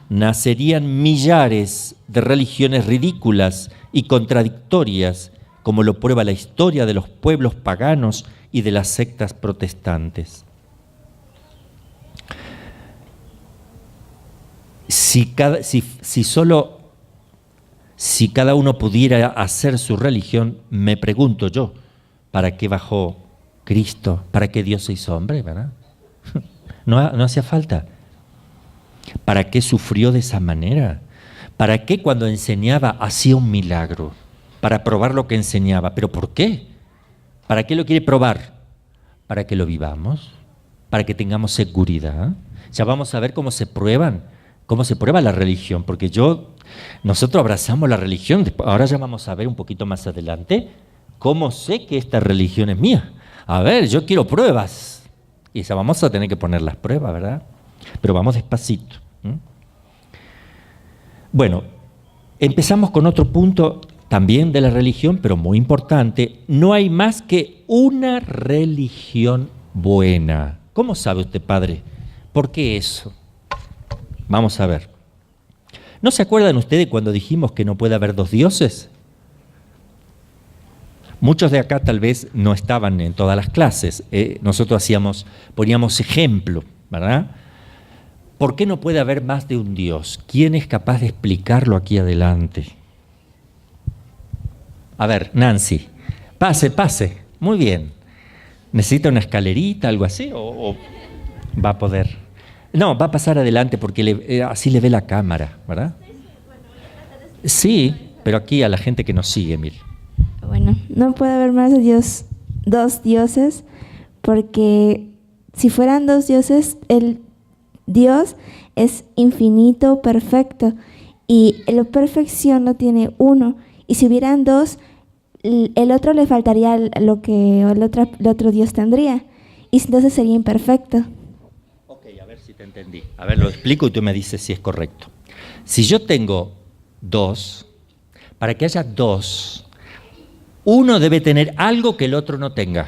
nacerían millares de religiones ridículas y contradictorias, como lo prueba la historia de los pueblos paganos y de las sectas protestantes. Si cada uno pudiera hacer su religión, me pregunto yo, ¿para qué bajó Cristo? ¿Para qué Dios se hizo hombre? ¿Verdad? No hacía falta. ¿Para qué sufrió de esa manera? ¿Para qué cuando enseñaba hacía un milagro? Para probar lo que enseñaba. ¿Pero por qué? ¿Para qué lo quiere probar? Para que lo vivamos, para que tengamos seguridad. Ya vamos a ver cómo se prueba la religión, porque nosotros abrazamos la religión, ahora ya vamos a ver un poquito más adelante cómo sé que esta religión es mía. A ver, yo quiero pruebas, y ya vamos a tener que poner las pruebas, ¿verdad? Pero vamos despacito. Bueno, empezamos con otro punto también de la religión, pero muy importante. No hay más que una religión buena. ¿Cómo sabe usted, padre? ¿Por qué eso? Vamos a ver. ¿No se acuerdan ustedes cuando dijimos que no puede haber dos dioses? Muchos de acá tal vez no estaban en todas las clases. Nosotros poníamos ejemplo, ¿verdad? ¿Por qué no puede haber más de un Dios? ¿Quién es capaz de explicarlo aquí adelante? A ver, Nancy, pase. Muy bien. ¿Necesita una escalerita, algo así? ¿O va a poder? No, va a pasar adelante porque así le ve la cámara, ¿verdad? Sí, pero aquí a la gente que nos sigue, mire. Bueno, no puede haber más de dos dioses, porque si fueran dos dioses, el Dios es infinito, perfecto, y la perfección lo tiene uno. Y si hubieran dos, el otro le faltaría lo que el otro Dios tendría, y entonces sería imperfecto. Ok, a ver si te entendí. A ver, lo explico y tú me dices si es correcto. Si yo tengo dos, para que haya dos, uno debe tener algo que el otro no tenga.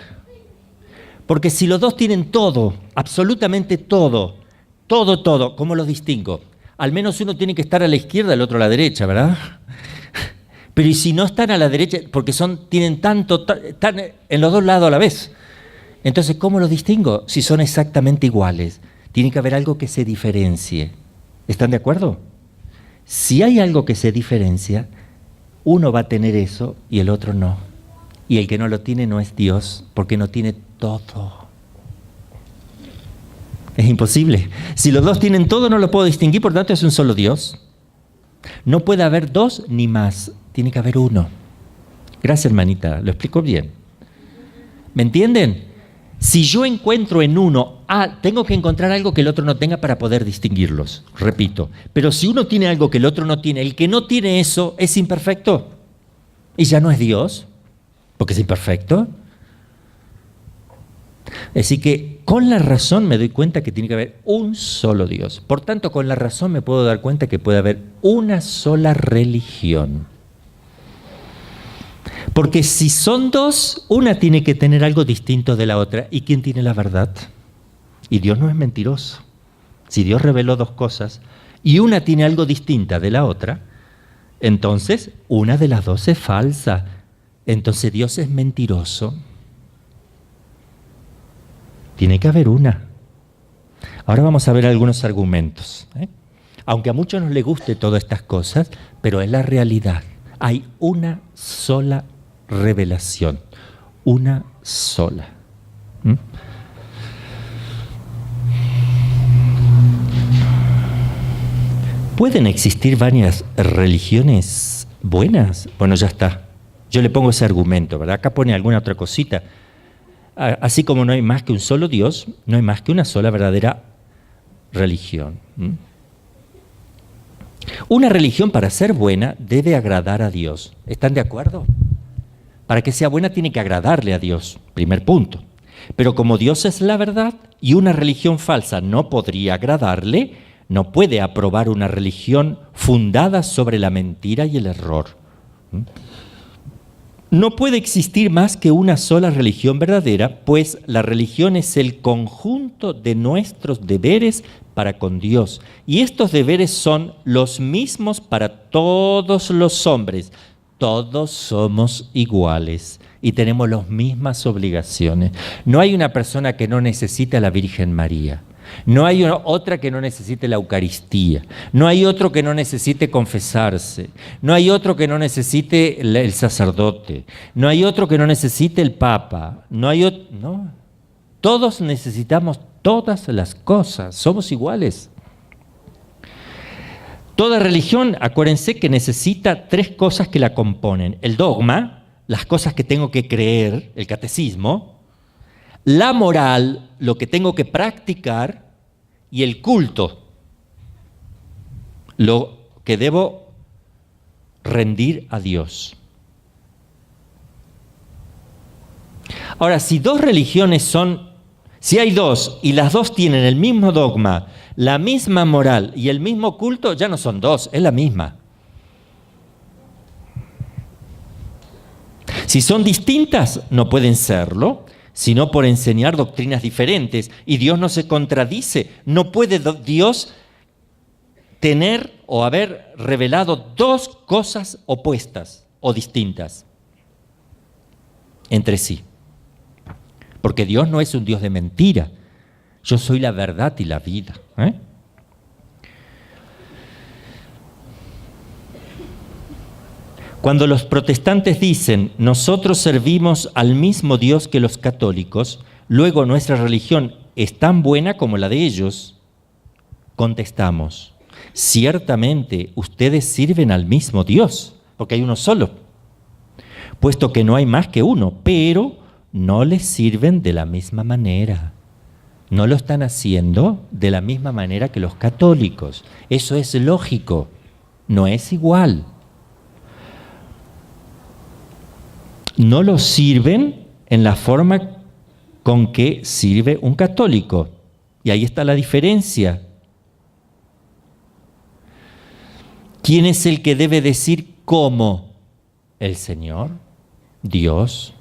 Porque si los dos tienen todo, absolutamente todo, ¿cómo los distingo? Al menos uno tiene que estar a la izquierda, el otro a la derecha, ¿verdad? Pero ¿y si no están a la derecha? Porque tienen están en los dos lados a la vez. Entonces, ¿cómo los distingo? Si son exactamente iguales. Tiene que haber algo que se diferencie. ¿Están de acuerdo? Si hay algo que se diferencia, uno va a tener eso y el otro no. Y el que no lo tiene no es Dios, porque no tiene todo. Es imposible. Si los dos tienen todo, no lo puedo distinguir, por tanto es un solo Dios. No puede haber dos ni más, tiene que haber uno. Gracias, hermanita, lo explico bien. ¿Me entienden? Si yo encuentro en uno, tengo que encontrar algo que el otro no tenga para poder distinguirlos, repito. Pero si uno tiene algo que el otro no tiene, el que no tiene eso es imperfecto. Y ya no es Dios, porque es imperfecto. Así que con la razón me doy cuenta que tiene que haber un solo Dios. Por tanto, con la razón me puedo dar cuenta que puede haber una sola religión. Porque si son dos, una tiene que tener algo distinto de la otra. ¿Y quién tiene la verdad? Y Dios no es mentiroso. Si Dios reveló dos cosas y una tiene algo distinta de la otra, entonces una de las dos es falsa. Entonces Dios es mentiroso. Tiene que haber una. Ahora vamos a ver algunos argumentos. Aunque a muchos no les guste todas estas cosas, pero es la realidad. Hay una sola revelación, una sola. ¿Pueden existir varias religiones buenas? Bueno, ya está. Yo le pongo ese argumento, ¿verdad? Acá pone alguna otra cosita. Así como no hay más que un solo Dios, no hay más que una sola verdadera religión. Una religión, para ser buena, debe agradar a Dios. ¿Están de acuerdo? Para que sea buena tiene que agradarle a Dios, primer punto. Pero como Dios es la verdad y una religión falsa no podría agradarle, no puede aprobar una religión fundada sobre la mentira y el error. No puede existir más que una sola religión verdadera, pues la religión es el conjunto de nuestros deberes para con Dios. Y estos deberes son los mismos para todos los hombres. Todos somos iguales y tenemos las mismas obligaciones. No hay una persona que no necesite a la Virgen María. No hay otra que no necesite la Eucaristía. No hay otro que no necesite confesarse. No hay otro que no necesite el sacerdote. No hay otro que no necesite el Papa. No. Todos necesitamos todas las cosas. Somos iguales. Toda religión, acuérdense que necesita tres cosas que la componen. El dogma, las cosas que tengo que creer, el catecismo. La moral, lo que tengo que practicar, y el culto, lo que debo rendir a Dios. Ahora, si hay dos y las dos tienen el mismo dogma, la misma moral y el mismo culto, ya no son dos, es la misma. Si son distintas, no pueden serlo, sino por enseñar doctrinas diferentes. Y Dios no se contradice. No puede Dios tener o haber revelado dos cosas opuestas o distintas entre sí. Porque Dios no es un Dios de mentira. Yo soy la verdad y la vida. Cuando los protestantes dicen, nosotros servimos al mismo Dios que los católicos, luego nuestra religión es tan buena como la de ellos, contestamos, ciertamente ustedes sirven al mismo Dios, porque hay uno solo, puesto que no hay más que uno, pero no les sirven de la misma manera. No lo están haciendo de la misma manera que los católicos. Eso es lógico, no es igual. No lo sirven en la forma con que sirve un católico. Y ahí está la diferencia. ¿Quién es el que debe decir cómo? El Señor, Dios.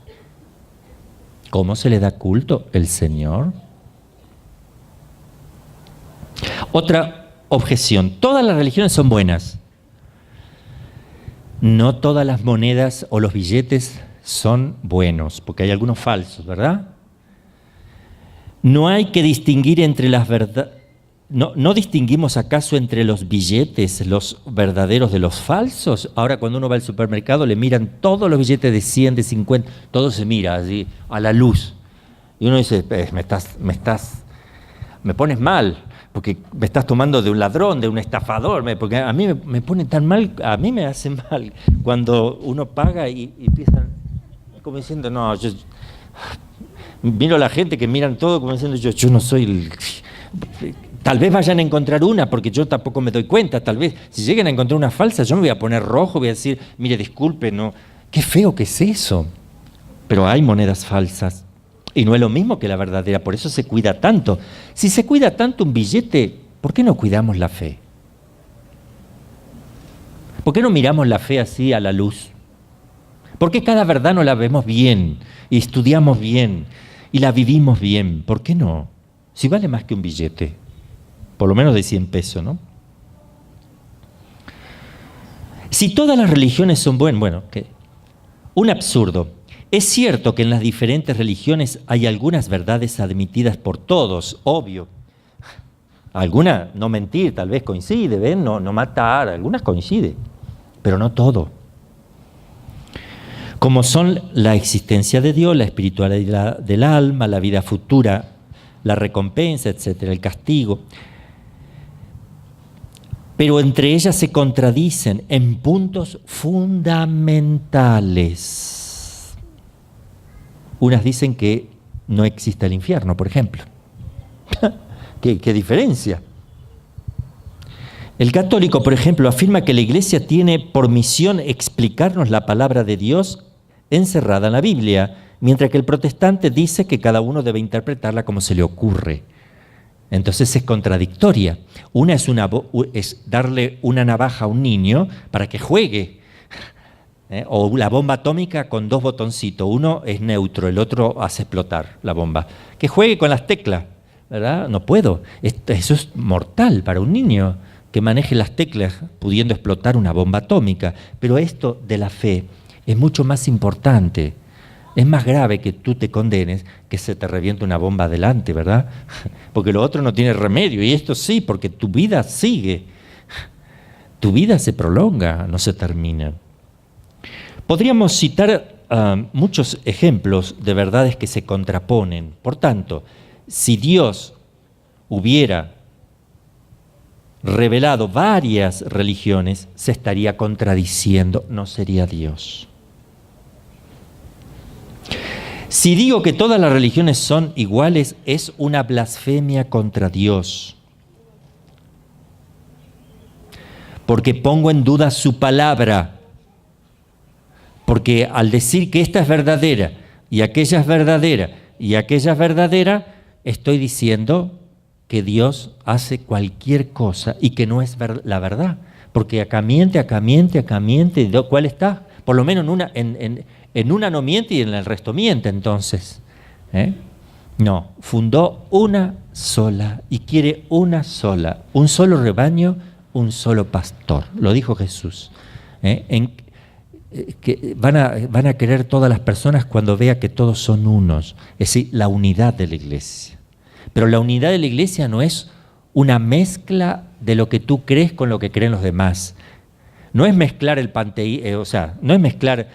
¿Cómo se le da culto? El Señor. Otra objeción. Todas las religiones son buenas. No todas las monedas o los billetes son buenos, porque hay algunos falsos, ¿verdad? No hay que distinguir entre las verdades. ¿No distinguimos acaso entre los billetes, los verdaderos de los falsos? Ahora cuando uno va al supermercado le miran todos los billetes de 100, de 50, todo se mira así, a la luz. Y uno dice, me pones mal, porque me estás tomando de un ladrón, de un estafador, porque a mí me pone tan mal, a mí me hace mal cuando uno paga y empiezan como diciendo, no, Miro a la gente que miran todo como diciendo, yo no soy el... Tal vez vayan a encontrar una, porque yo tampoco me doy cuenta. Tal vez, si lleguen a encontrar una falsa, yo me voy a poner rojo, voy a decir, mire, disculpe, no. Qué feo que es eso. Pero hay monedas falsas. Y no es lo mismo que la verdadera, por eso se cuida tanto. Si se cuida tanto un billete, ¿por qué no cuidamos la fe? ¿Por qué no miramos la fe así a la luz? ¿Por qué cada verdad no la vemos bien y estudiamos bien y la vivimos bien? ¿Por qué no? Si vale más que un billete, por lo menos de 100 pesos, ¿no? Si todas las religiones son buenas, bueno, ¿qué? Un absurdo. Es cierto que en las diferentes religiones hay algunas verdades admitidas por todos, obvio. Alguna, no mentir, tal vez coincide, ¿ven? No matar, algunas coinciden, pero no todo. Como son la existencia de Dios, la espiritualidad del alma, la vida futura, la recompensa, etcétera, el castigo. Pero entre ellas se contradicen en puntos fundamentales. Unas dicen que no existe el infierno, por ejemplo. ¿Qué diferencia? El católico, por ejemplo, afirma que la Iglesia tiene por misión explicarnos la palabra de Dios encerrada en la Biblia, mientras que el protestante dice que cada uno debe interpretarla como se le ocurre. Entonces es contradictoria. Una es darle una navaja a un niño para que juegue, o la bomba atómica con 2 botoncitos. Uno es neutro, el otro hace explotar la bomba. Que juegue con las teclas, ¿verdad? No puedo. Eso es mortal para un niño, que maneje las teclas pudiendo explotar una bomba atómica. Pero esto de la fe es mucho más importante. Es más grave que tú te condenes que se te reviente una bomba adelante, ¿verdad? Porque lo otro no tiene remedio, y esto sí, porque tu vida sigue. Tu vida se prolonga, no se termina. Podríamos citar muchos ejemplos de verdades que se contraponen. Por tanto, si Dios hubiera revelado varias religiones, se estaría contradiciendo, no sería Dios. Si digo que todas las religiones son iguales, es una blasfemia contra Dios. Porque pongo en duda su palabra. Porque al decir que esta es verdadera, y aquella es verdadera, y aquella es verdadera, estoy diciendo que Dios hace cualquier cosa y que no es la verdad. Porque acá miente, ¿cuál está? Por lo menos en una no miente y en el resto miente, entonces. No, fundó una sola y quiere una sola, un solo rebaño, un solo pastor. Lo dijo Jesús. Que van a querer todas las personas cuando vea que todos son unos. Es decir, la unidad de la iglesia. Pero la unidad de la iglesia no es una mezcla de lo que tú crees con lo que creen los demás. No es mezclar el panteísmo, no es mezclar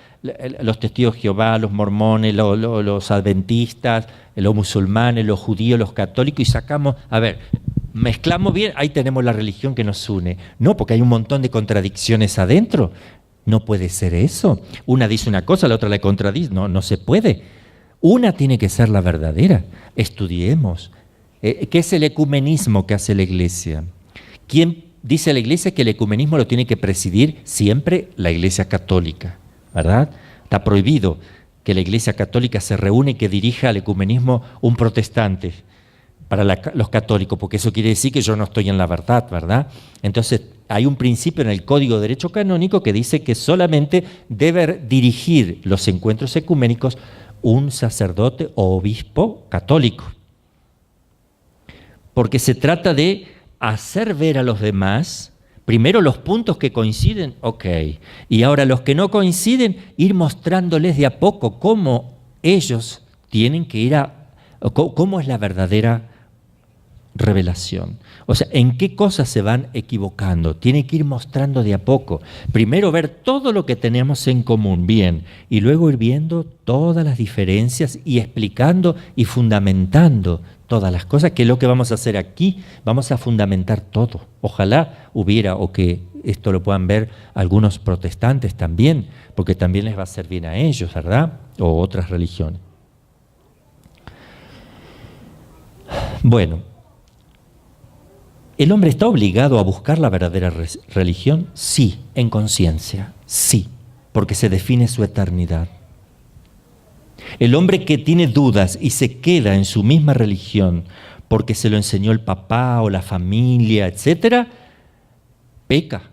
los testigos de Jehová, los mormones, los adventistas, los musulmanes, los judíos, los católicos, y sacamos, mezclamos bien, ahí tenemos la religión que nos une. No, porque hay un montón de contradicciones adentro. No puede ser eso. Una dice una cosa, la otra la contradice. No se puede. Una tiene que ser la verdadera. Estudiemos. ¿Qué es el ecumenismo que hace la Iglesia? ¿Quién dice la Iglesia que el ecumenismo lo tiene que presidir siempre la Iglesia Católica? ¿Verdad? Está prohibido que la Iglesia Católica se reúne y que dirija al ecumenismo un protestante para los católicos, porque eso quiere decir que yo no estoy en la verdad, ¿verdad? Entonces, hay un principio en el Código de Derecho Canónico que dice que solamente debe dirigir los encuentros ecuménicos un sacerdote o obispo católico. Porque se trata de hacer ver a los demás, primero los puntos que coinciden, ok, y ahora los que no coinciden, ir mostrándoles de a poco cómo ellos tienen que ir cómo es la verdadera revelación. O sea, en qué cosas se van equivocando. Tiene que ir mostrando de a poco. Primero ver todo lo que tenemos en común, bien, y luego ir viendo todas las diferencias y explicando y fundamentando todas las cosas, que es lo que vamos a hacer aquí. Vamos a fundamentar todo. Ojalá hubiera, o que esto lo puedan ver algunos protestantes también, porque también les va a hacer bien a ellos, ¿verdad? O otras religiones. Bueno, ¿el hombre está obligado a buscar la verdadera religión? Sí, en conciencia, sí, porque se define su eternidad. El hombre que tiene dudas y se queda en su misma religión porque se lo enseñó el papá o la familia, etcétera, peca.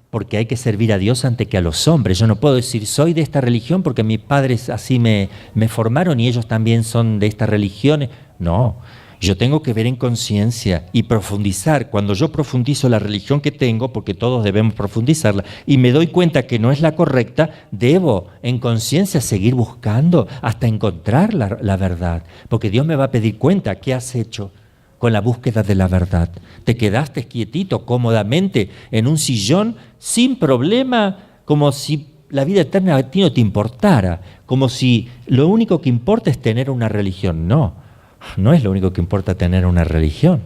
Porque hay que servir a Dios antes que a los hombres. Yo no puedo decir, soy de esta religión porque mis padres así me formaron y ellos también son de esta religión. No, yo tengo que ver en conciencia y profundizar. Cuando yo profundizo la religión que tengo, porque todos debemos profundizarla, y me doy cuenta que no es la correcta, debo en conciencia seguir buscando hasta encontrar la verdad. Porque Dios me va a pedir cuenta, ¿qué has hecho con la búsqueda de la verdad? ¿Te quedaste quietito, cómodamente, en un sillón, sin problema, como si la vida eterna a ti no te importara? Como si lo único que importa es tener una religión. No, no es lo único que importa tener una religión.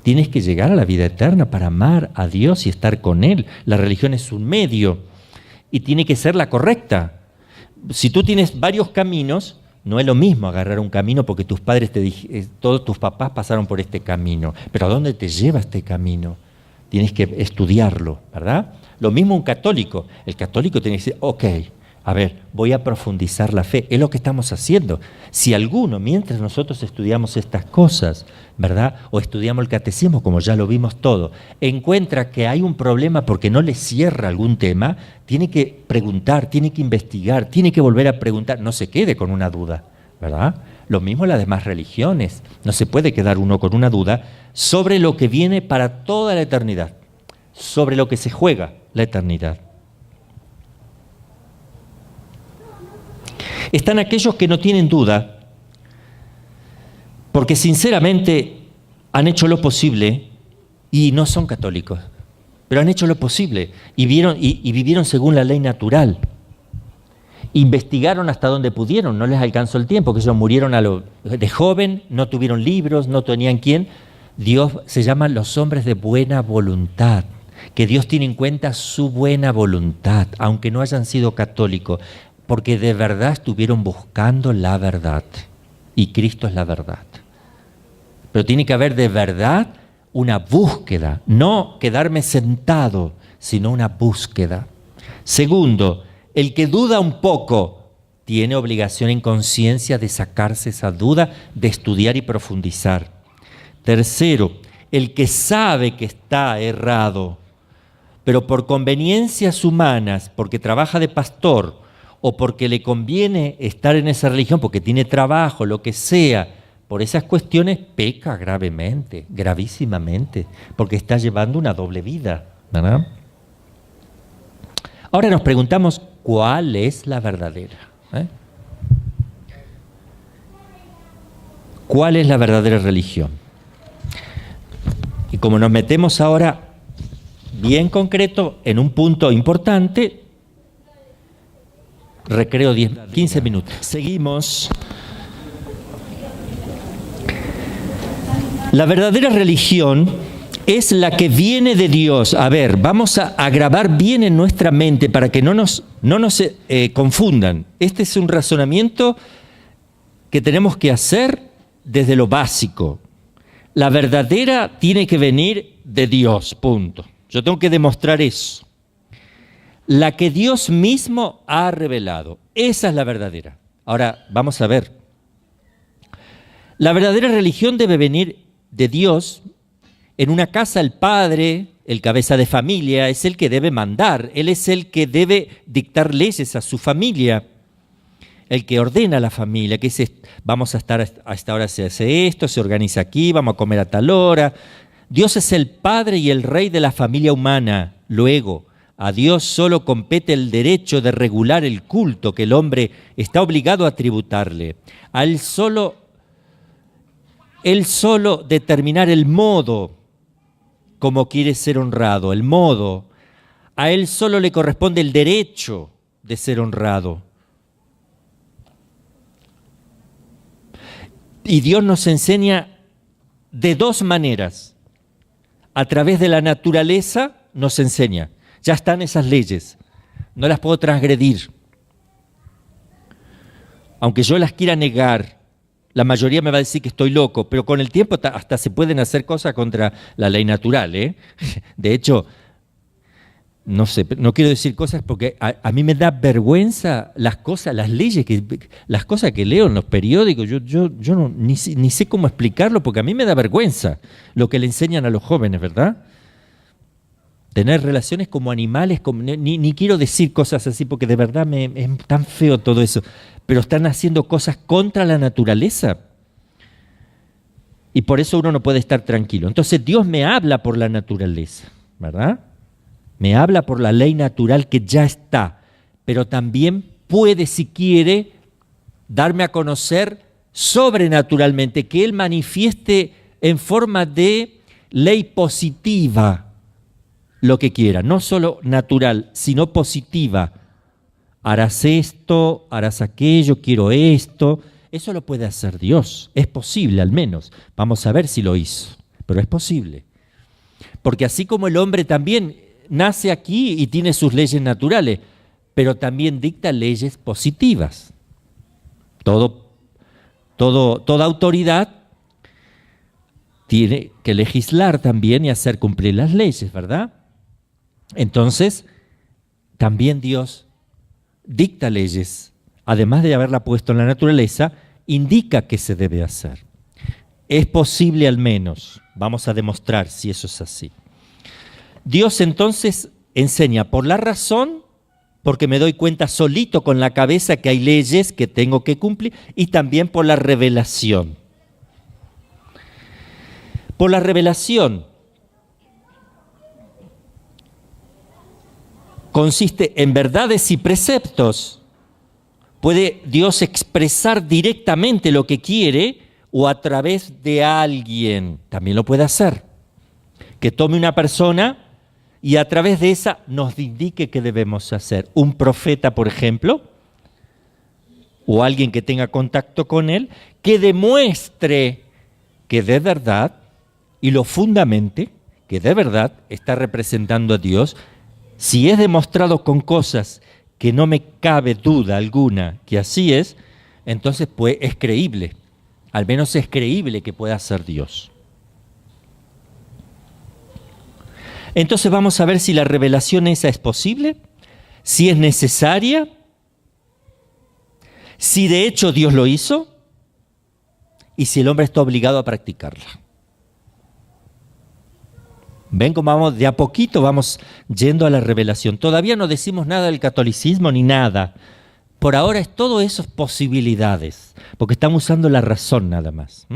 Tienes que llegar a la vida eterna para amar a Dios y estar con Él. La religión es un medio y tiene que ser la correcta. Si tú tienes varios caminos, no es lo mismo agarrar un camino porque tus padres todos tus papás pasaron por este camino. Pero ¿a dónde te lleva este camino? Tienes que estudiarlo, ¿verdad? Lo mismo un católico. El católico tiene que decir, ok, a ver, voy a profundizar la fe. Es lo que estamos haciendo. Si alguno, mientras nosotros estudiamos estas cosas, ¿verdad? O estudiamos el catecismo, como ya lo vimos todo, encuentra que hay un problema porque no le cierra algún tema, tiene que preguntar, tiene que investigar, tiene que volver a preguntar. No se quede con una duda, ¿verdad? Lo mismo en las demás religiones. No se puede quedar uno con una duda sobre lo que viene para toda la eternidad, sobre lo que se juega la eternidad. Están aquellos que no tienen duda, porque sinceramente han hecho lo posible y no son católicos, pero han hecho lo posible y vivieron según la ley natural. Investigaron hasta donde pudieron, no les alcanzó el tiempo, que ellos murieron de joven, no tuvieron libros, no tenían quién. Dios se llama los hombres de buena voluntad, que Dios tiene en cuenta su buena voluntad, aunque no hayan sido católicos, porque de verdad estuvieron buscando la verdad, y Cristo es la verdad. Pero tiene que haber de verdad una búsqueda, no quedarme sentado, sino una búsqueda. Segundo, el que duda un poco tiene obligación en conciencia de sacarse esa duda, de estudiar y profundizar. Tercero, el que sabe que está errado, pero por conveniencias humanas, porque trabaja de pastor, o porque le conviene estar en esa religión, porque tiene trabajo, lo que sea, por esas cuestiones peca gravemente, gravísimamente, porque está llevando una doble vida, ¿verdad? Ahora nos preguntamos, ¿cuál es la verdadera? ¿Cuál es la verdadera religión? Y como nos metemos ahora bien concreto en un punto importante, recreo 15 minutos. Seguimos. La verdadera religión es la que viene de Dios. A ver, vamos a grabar bien en nuestra mente para que no nos confundan. Este es un razonamiento que tenemos que hacer desde lo básico. La verdadera tiene que venir de Dios, punto. Yo tengo que demostrar eso. La que Dios mismo ha revelado. Esa es la verdadera. Ahora, vamos a ver. La verdadera religión debe venir de Dios. En una casa el padre, el cabeza de familia, es el que debe mandar. Él es el que debe dictar leyes a su familia. El que ordena a la familia, que dice, vamos a estar a esta hora, se hace esto, se organiza aquí, vamos a comer a tal hora. Dios es el padre y el rey de la familia humana. Luego, a Dios solo compete el derecho de regular el culto que el hombre está obligado a tributarle. A Él solo determinar el modo como quiere ser honrado, el modo. A Él solo le corresponde el derecho de ser honrado. Y Dios nos enseña de dos maneras. A través de la naturaleza nos enseña. Ya están esas leyes, no las puedo transgredir. Aunque yo las quiera negar, La mayoría me va a decir que estoy loco, pero con el tiempo hasta se pueden hacer cosas contra la ley natural, ¿eh? De hecho, no sé, no quiero decir cosas porque a mí me da vergüenza las cosas, las leyes, las cosas que leo en los periódicos. Yo no, ni sé cómo explicarlo porque a mí me da vergüenza lo que le enseñan a los jóvenes, ¿verdad? Tener relaciones como animales, ni quiero decir cosas así porque de verdad es tan feo todo eso. Pero están haciendo cosas contra la naturaleza. Y por eso uno no puede estar tranquilo. Entonces Dios me habla por la naturaleza, ¿verdad? Me habla por la ley natural que ya está. Pero también puede, si quiere, darme a conocer sobrenaturalmente, que Él manifieste en forma de ley positiva lo que quiera. No solo natural, sino positiva. Harás esto, harás aquello, quiero esto. Eso lo puede hacer Dios. Es posible al menos. Vamos a ver si lo hizo. Pero es posible. Porque así como el hombre también nace aquí y tiene sus leyes naturales, pero también dicta leyes positivas. Toda autoridad tiene que legislar también y hacer cumplir las leyes, ¿verdad? Entonces, también Dios dicta leyes, además de haberla puesto en la naturaleza, indica qué se debe hacer. Es posible al menos, vamos a demostrar si eso es así. Dios entonces enseña por la razón, porque me doy cuenta solito con la cabeza que hay leyes que tengo que cumplir, y también por la revelación. Por la revelación consiste en verdades y preceptos. Puede Dios expresar directamente lo que quiere o a través de alguien. También lo puede hacer. Que tome una persona y a través de esa nos indique qué debemos hacer. Un profeta, por ejemplo, o alguien que tenga contacto con él, que demuestre que de verdad, y lo fundamente, que de verdad está representando a Dios. Si es demostrado con cosas que no me cabe duda alguna que así es, entonces pues es creíble. Al menos es creíble que pueda ser Dios. Entonces vamos a ver si la revelación esa es posible, si es necesaria, si de hecho Dios lo hizo y si el hombre está obligado a practicarla. Ven cómo vamos, de a poquito vamos yendo a la revelación. Todavía no decimos nada del catolicismo ni nada. Por ahora es todo eso posibilidades, porque estamos usando la razón nada más.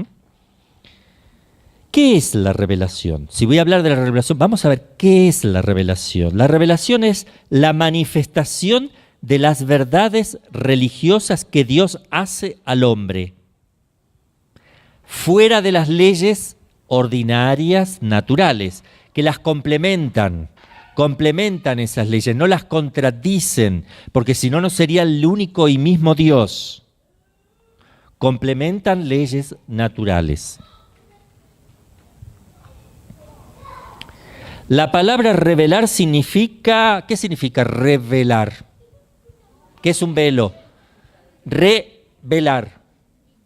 ¿Qué es la revelación? Si voy a hablar de la revelación, vamos a ver qué es la revelación. La revelación es la manifestación de las verdades religiosas que Dios hace al hombre, fuera de las leyes ordinarias, naturales, que las complementan esas leyes, no las contradicen, porque si no, no sería el único y mismo Dios. Complementan leyes naturales. La palabra revelar significa, ¿qué significa revelar? ¿Qué es un velo? Revelar,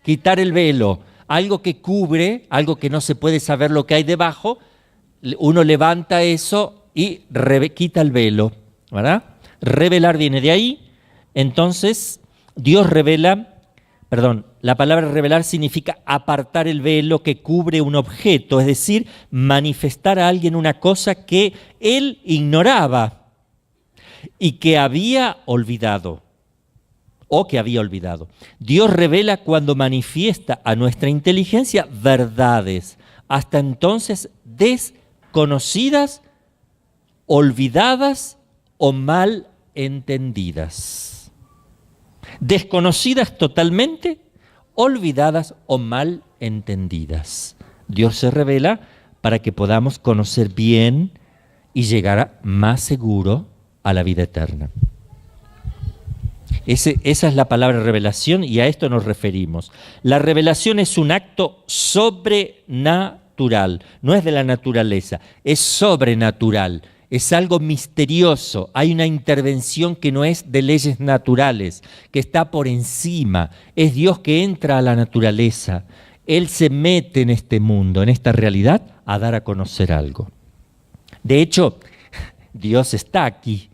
quitar el velo, algo que cubre, algo que no se puede saber lo que hay debajo, uno levanta eso y quita el velo, ¿verdad? Revelar viene de ahí, entonces Dios revela, la palabra revelar significa apartar el velo que cubre un objeto, es decir, manifestar a alguien una cosa que él ignoraba y que había olvidado. Dios revela cuando manifiesta a nuestra inteligencia verdades, hasta entonces desconocidas, olvidadas o mal entendidas. Desconocidas totalmente, olvidadas o mal entendidas. Dios se revela para que podamos conocer bien y llegar más seguro a la vida eterna. Esa es la palabra revelación y a esto nos referimos. La revelación es un acto sobrenatural, no es de la naturaleza, es sobrenatural. es algo misterioso, hay una intervención que no es de leyes naturales, que está por encima, es Dios que entra a la naturaleza, Él se mete en este mundo, en esta realidad, a dar a conocer algo. De hecho, Dios está aquí.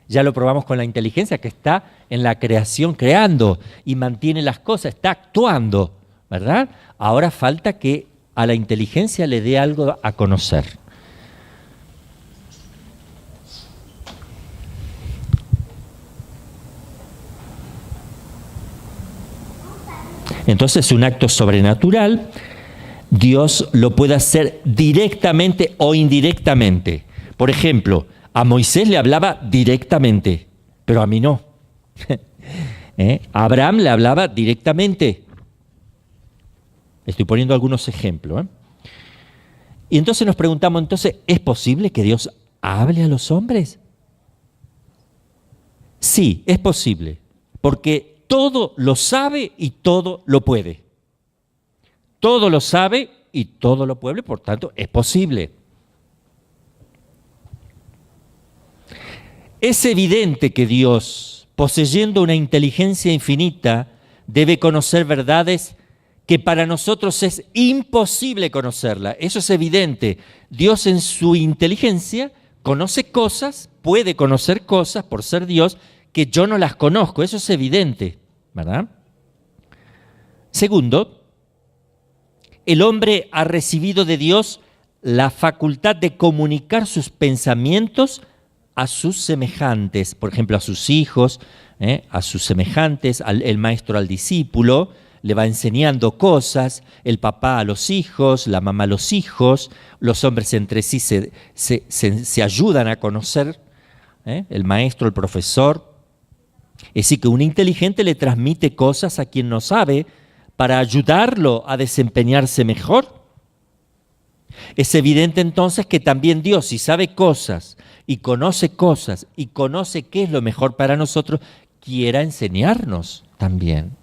Ya lo probamos con la inteligencia, que está en la creación creando y mantiene las cosas, está actuando, ¿verdad? Ahora falta que a la inteligencia le dé algo a conocer. Entonces, un acto sobrenatural, Dios lo puede hacer directamente o indirectamente. Por ejemplo, a Moisés le hablaba directamente, pero a mí no. A Abraham le hablaba directamente. Estoy poniendo algunos ejemplos. Y entonces nos preguntamos, ¿es posible que Dios hable a los hombres? Sí, es posible, porque todo lo sabe y todo lo puede. Todo lo sabe y todo lo puede, por tanto, es posible. Es evidente que Dios, poseyendo una inteligencia infinita, debe conocer verdades que para nosotros es imposible conocerla. Eso es evidente. Dios en su inteligencia conoce cosas, puede conocer cosas por ser Dios, que yo no las conozco. Eso es evidente, ¿verdad? Segundo, el hombre ha recibido de Dios la facultad de comunicar sus pensamientos a sus semejantes, por ejemplo, a sus hijos, a sus semejantes, el maestro al discípulo, le va enseñando cosas, el papá a los hijos, la mamá a los hijos, los hombres entre sí se ayudan a conocer, el maestro, el profesor. Es decir, que un inteligente le transmite cosas a quien no sabe para ayudarlo a desempeñarse mejor. Es evidente entonces que también Dios, si sabe cosas y conoce qué es lo mejor para nosotros, quiera enseñarnos también.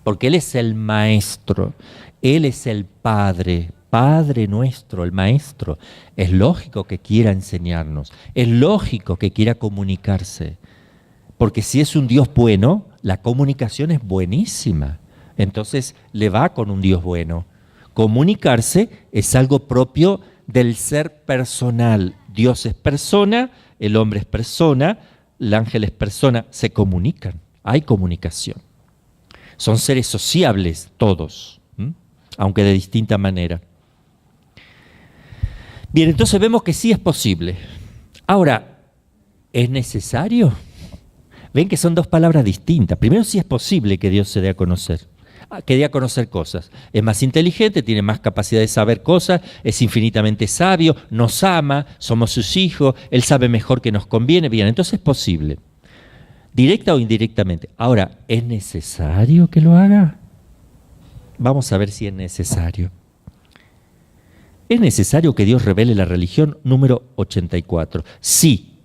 Porque Él es el maestro, Él es el Padre, Padre nuestro, el maestro. Es lógico que quiera enseñarnos, es lógico que quiera comunicarse. Porque si es un Dios bueno, la comunicación es buenísima. Entonces le va con un Dios bueno. Comunicarse es algo propio del ser personal. Dios es persona, el hombre es persona, el ángel es persona. Se comunican, hay comunicación. Son seres sociables todos, aunque de distinta manera. Bien, entonces vemos que sí es posible. Ahora, ¿es necesario? Ven que son dos palabras distintas. Primero, sí es posible que Dios se dé a conocer, que dé a conocer cosas. Es más inteligente, tiene más capacidad de saber cosas, es infinitamente sabio, nos ama, somos sus hijos, Él sabe mejor que nos conviene. Bien, entonces es posible. Directa o indirectamente. Ahora, ¿es necesario que lo haga? Vamos a ver si es necesario. ¿Es necesario que Dios revele la religión? Número 84. Sí,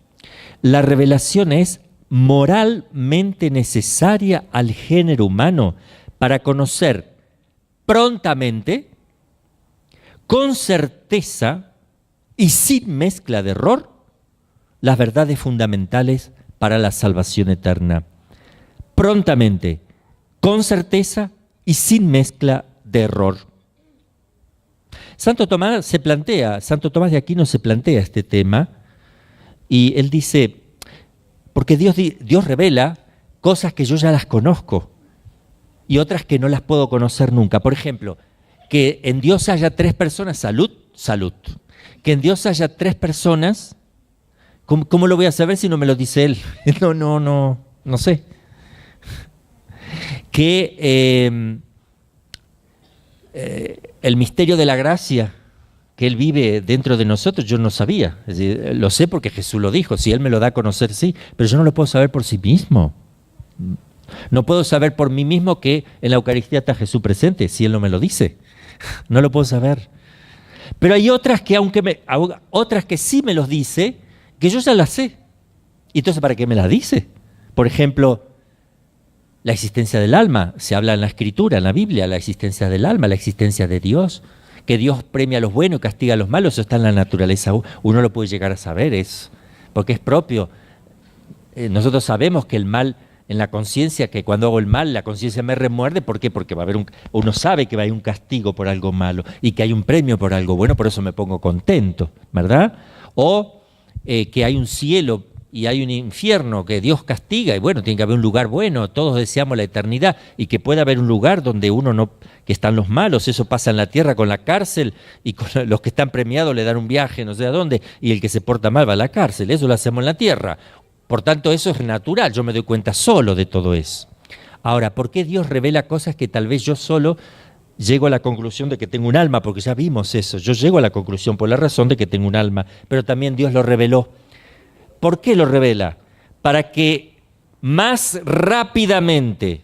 la revelación es moralmente necesaria al género humano para conocer prontamente, con certeza y sin mezcla de error, las verdades fundamentales para la salvación eterna. Prontamente, con certeza y sin mezcla de error. Santo Tomás de Aquino se plantea este tema y él dice, porque Dios revela cosas que yo ya las conozco y otras que no las puedo conocer nunca. Por ejemplo, que en Dios haya 3 personas, salud. Que en Dios haya 3 personas, ¿cómo lo voy a saber si no me lo dice Él? No sé. Que el misterio de la gracia que Él vive dentro de nosotros, yo no sabía. Es decir, lo sé porque Jesús lo dijo, si Él me lo da a conocer, sí, pero yo no lo puedo saber por sí mismo. No puedo saber por mí mismo que en la Eucaristía está Jesús presente, si Él no me lo dice. No lo puedo saber. Pero hay otras que sí me los dice, que yo ya las sé. ¿Y entonces para qué me las dice? Por ejemplo, la existencia del alma. Se habla en la Escritura, en la Biblia, la existencia del alma, la existencia de Dios. Que Dios premia a los buenos y castiga a los malos, eso está en la naturaleza. Uno lo puede llegar a saber eso, porque es propio. Nosotros sabemos que el mal en la conciencia, que cuando hago el mal, la conciencia me remuerde. ¿Por qué? Porque va a haber uno sabe que va a haber un castigo por algo malo y que hay un premio por algo bueno, por eso me pongo contento, ¿verdad? O que hay un cielo y hay un infierno que Dios castiga, y bueno, tiene que haber un lugar bueno, todos deseamos la eternidad, y que pueda haber un lugar donde uno no, que están los malos, eso pasa en la tierra con la cárcel, y con los que están premiados le dan un viaje no sé a dónde, y el que se porta mal va a la cárcel, eso lo hacemos en la tierra. Por tanto, eso es natural, yo me doy cuenta solo de todo eso. Ahora, ¿por qué Dios revela cosas que tal vez yo solo llego a la conclusión de que tengo un alma? Porque ya vimos eso, yo llego a la conclusión por la razón de que tengo un alma, pero también Dios lo reveló. ¿Por qué lo revela? Para que más rápidamente,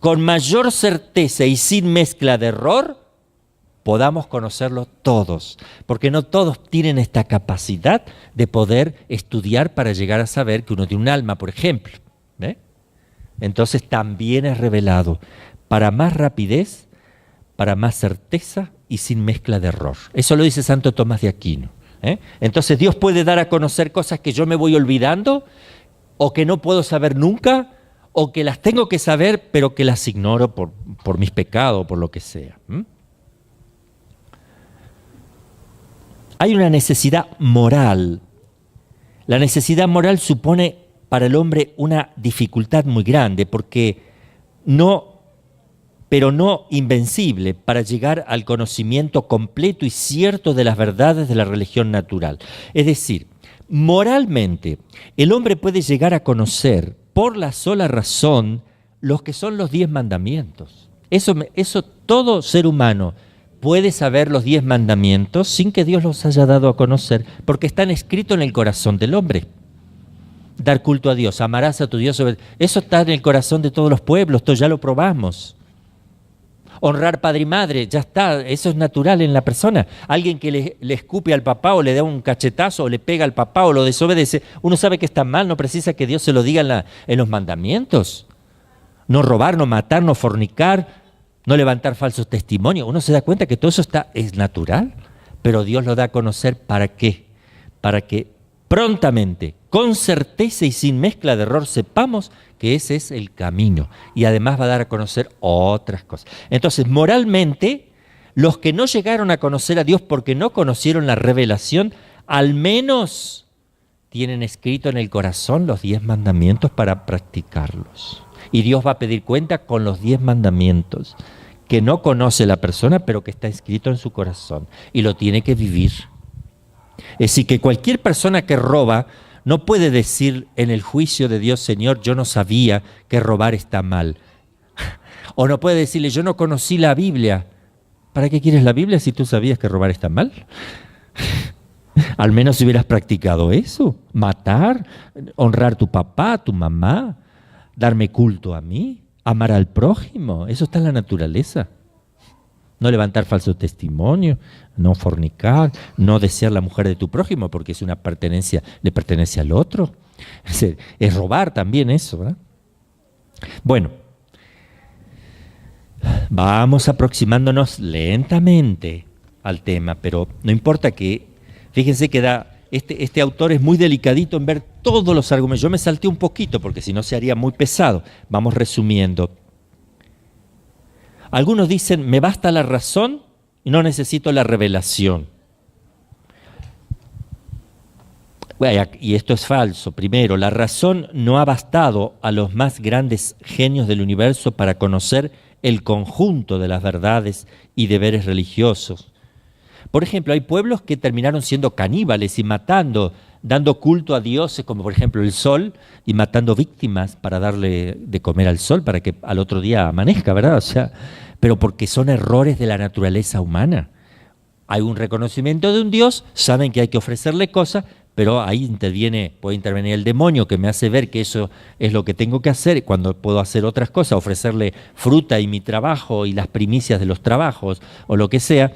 con mayor certeza y sin mezcla de error, podamos conocerlo todos. Porque no todos tienen esta capacidad de poder estudiar para llegar a saber que uno tiene un alma, por ejemplo. ¿Ve? Entonces también es revelado para más rapidez, para más certeza y sin mezcla de error. Eso lo dice Santo Tomás de Aquino. Entonces Dios puede dar a conocer cosas que yo me voy olvidando o que no puedo saber nunca o que las tengo que saber pero que las ignoro por mis pecados, por lo que sea. Hay una necesidad moral. La necesidad moral supone para el hombre una dificultad muy grande porque pero no invencible, para llegar al conocimiento completo y cierto de las verdades de la religión natural. Es decir, moralmente, el hombre puede llegar a conocer por la sola razón los que son los 10 mandamientos. Eso todo ser humano puede saber los 10 mandamientos sin que Dios los haya dado a conocer, porque están escritos en el corazón del hombre. Dar culto a Dios, amarás a tu Dios. Eso está en el corazón de todos los pueblos, esto ya lo probamos. Honrar padre y madre, ya está, eso es natural en la persona. Alguien que le escupe al papá o le da un cachetazo o le pega al papá o lo desobedece, uno sabe que está mal, no precisa que Dios se lo diga en los mandamientos. No robar, no matar, no fornicar, no levantar falsos testimonios. Uno se da cuenta que todo eso es natural, pero Dios lo da a conocer ¿para qué? Para que prontamente, con certeza y sin mezcla de error, sepamos que ese es el camino. Y además va a dar a conocer otras cosas. Entonces, moralmente, los que no llegaron a conocer a Dios porque no conocieron la revelación, al menos tienen escrito en el corazón los 10 mandamientos para practicarlos. Y Dios va a pedir cuenta con los 10 mandamientos que no conoce la persona, pero que está escrito en su corazón. Y lo tiene que vivir. Es decir, que cualquier persona que roba no puede decir en el juicio de Dios, Señor, yo no sabía que robar está mal. O no puede decirle, yo no conocí la Biblia. ¿Para qué quieres la Biblia si tú sabías que robar está mal? Al menos si hubieras practicado eso. Matar, honrar a tu papá, a tu mamá, darme culto a mí, amar al prójimo. Eso está en la naturaleza. No levantar falso testimonio, no fornicar, no desear la mujer de tu prójimo porque es una pertenencia, le pertenece al otro. Es robar también eso, ¿verdad? Bueno, vamos aproximándonos lentamente al tema, pero no importa que, fíjense que este autor es muy delicadito en ver todos los argumentos. Yo me salté un poquito porque si no se haría muy pesado. Vamos resumiendo. Algunos dicen, me basta la razón y no necesito la revelación. Y esto es falso. Primero, la razón no ha bastado a los más grandes genios del universo para conocer el conjunto de las verdades y deberes religiosos. Por ejemplo, hay pueblos que terminaron siendo caníbales y matando, dando culto a dioses, como por ejemplo el sol, y matando víctimas para darle de comer al sol, para que al otro día amanezca, ¿verdad? O sea, pero porque son errores de la naturaleza humana. Hay un reconocimiento de un Dios, saben que hay que ofrecerle cosas, pero ahí puede intervenir el demonio que me hace ver que eso es lo que tengo que hacer cuando puedo hacer otras cosas, ofrecerle fruta y mi trabajo y las primicias de los trabajos o lo que sea.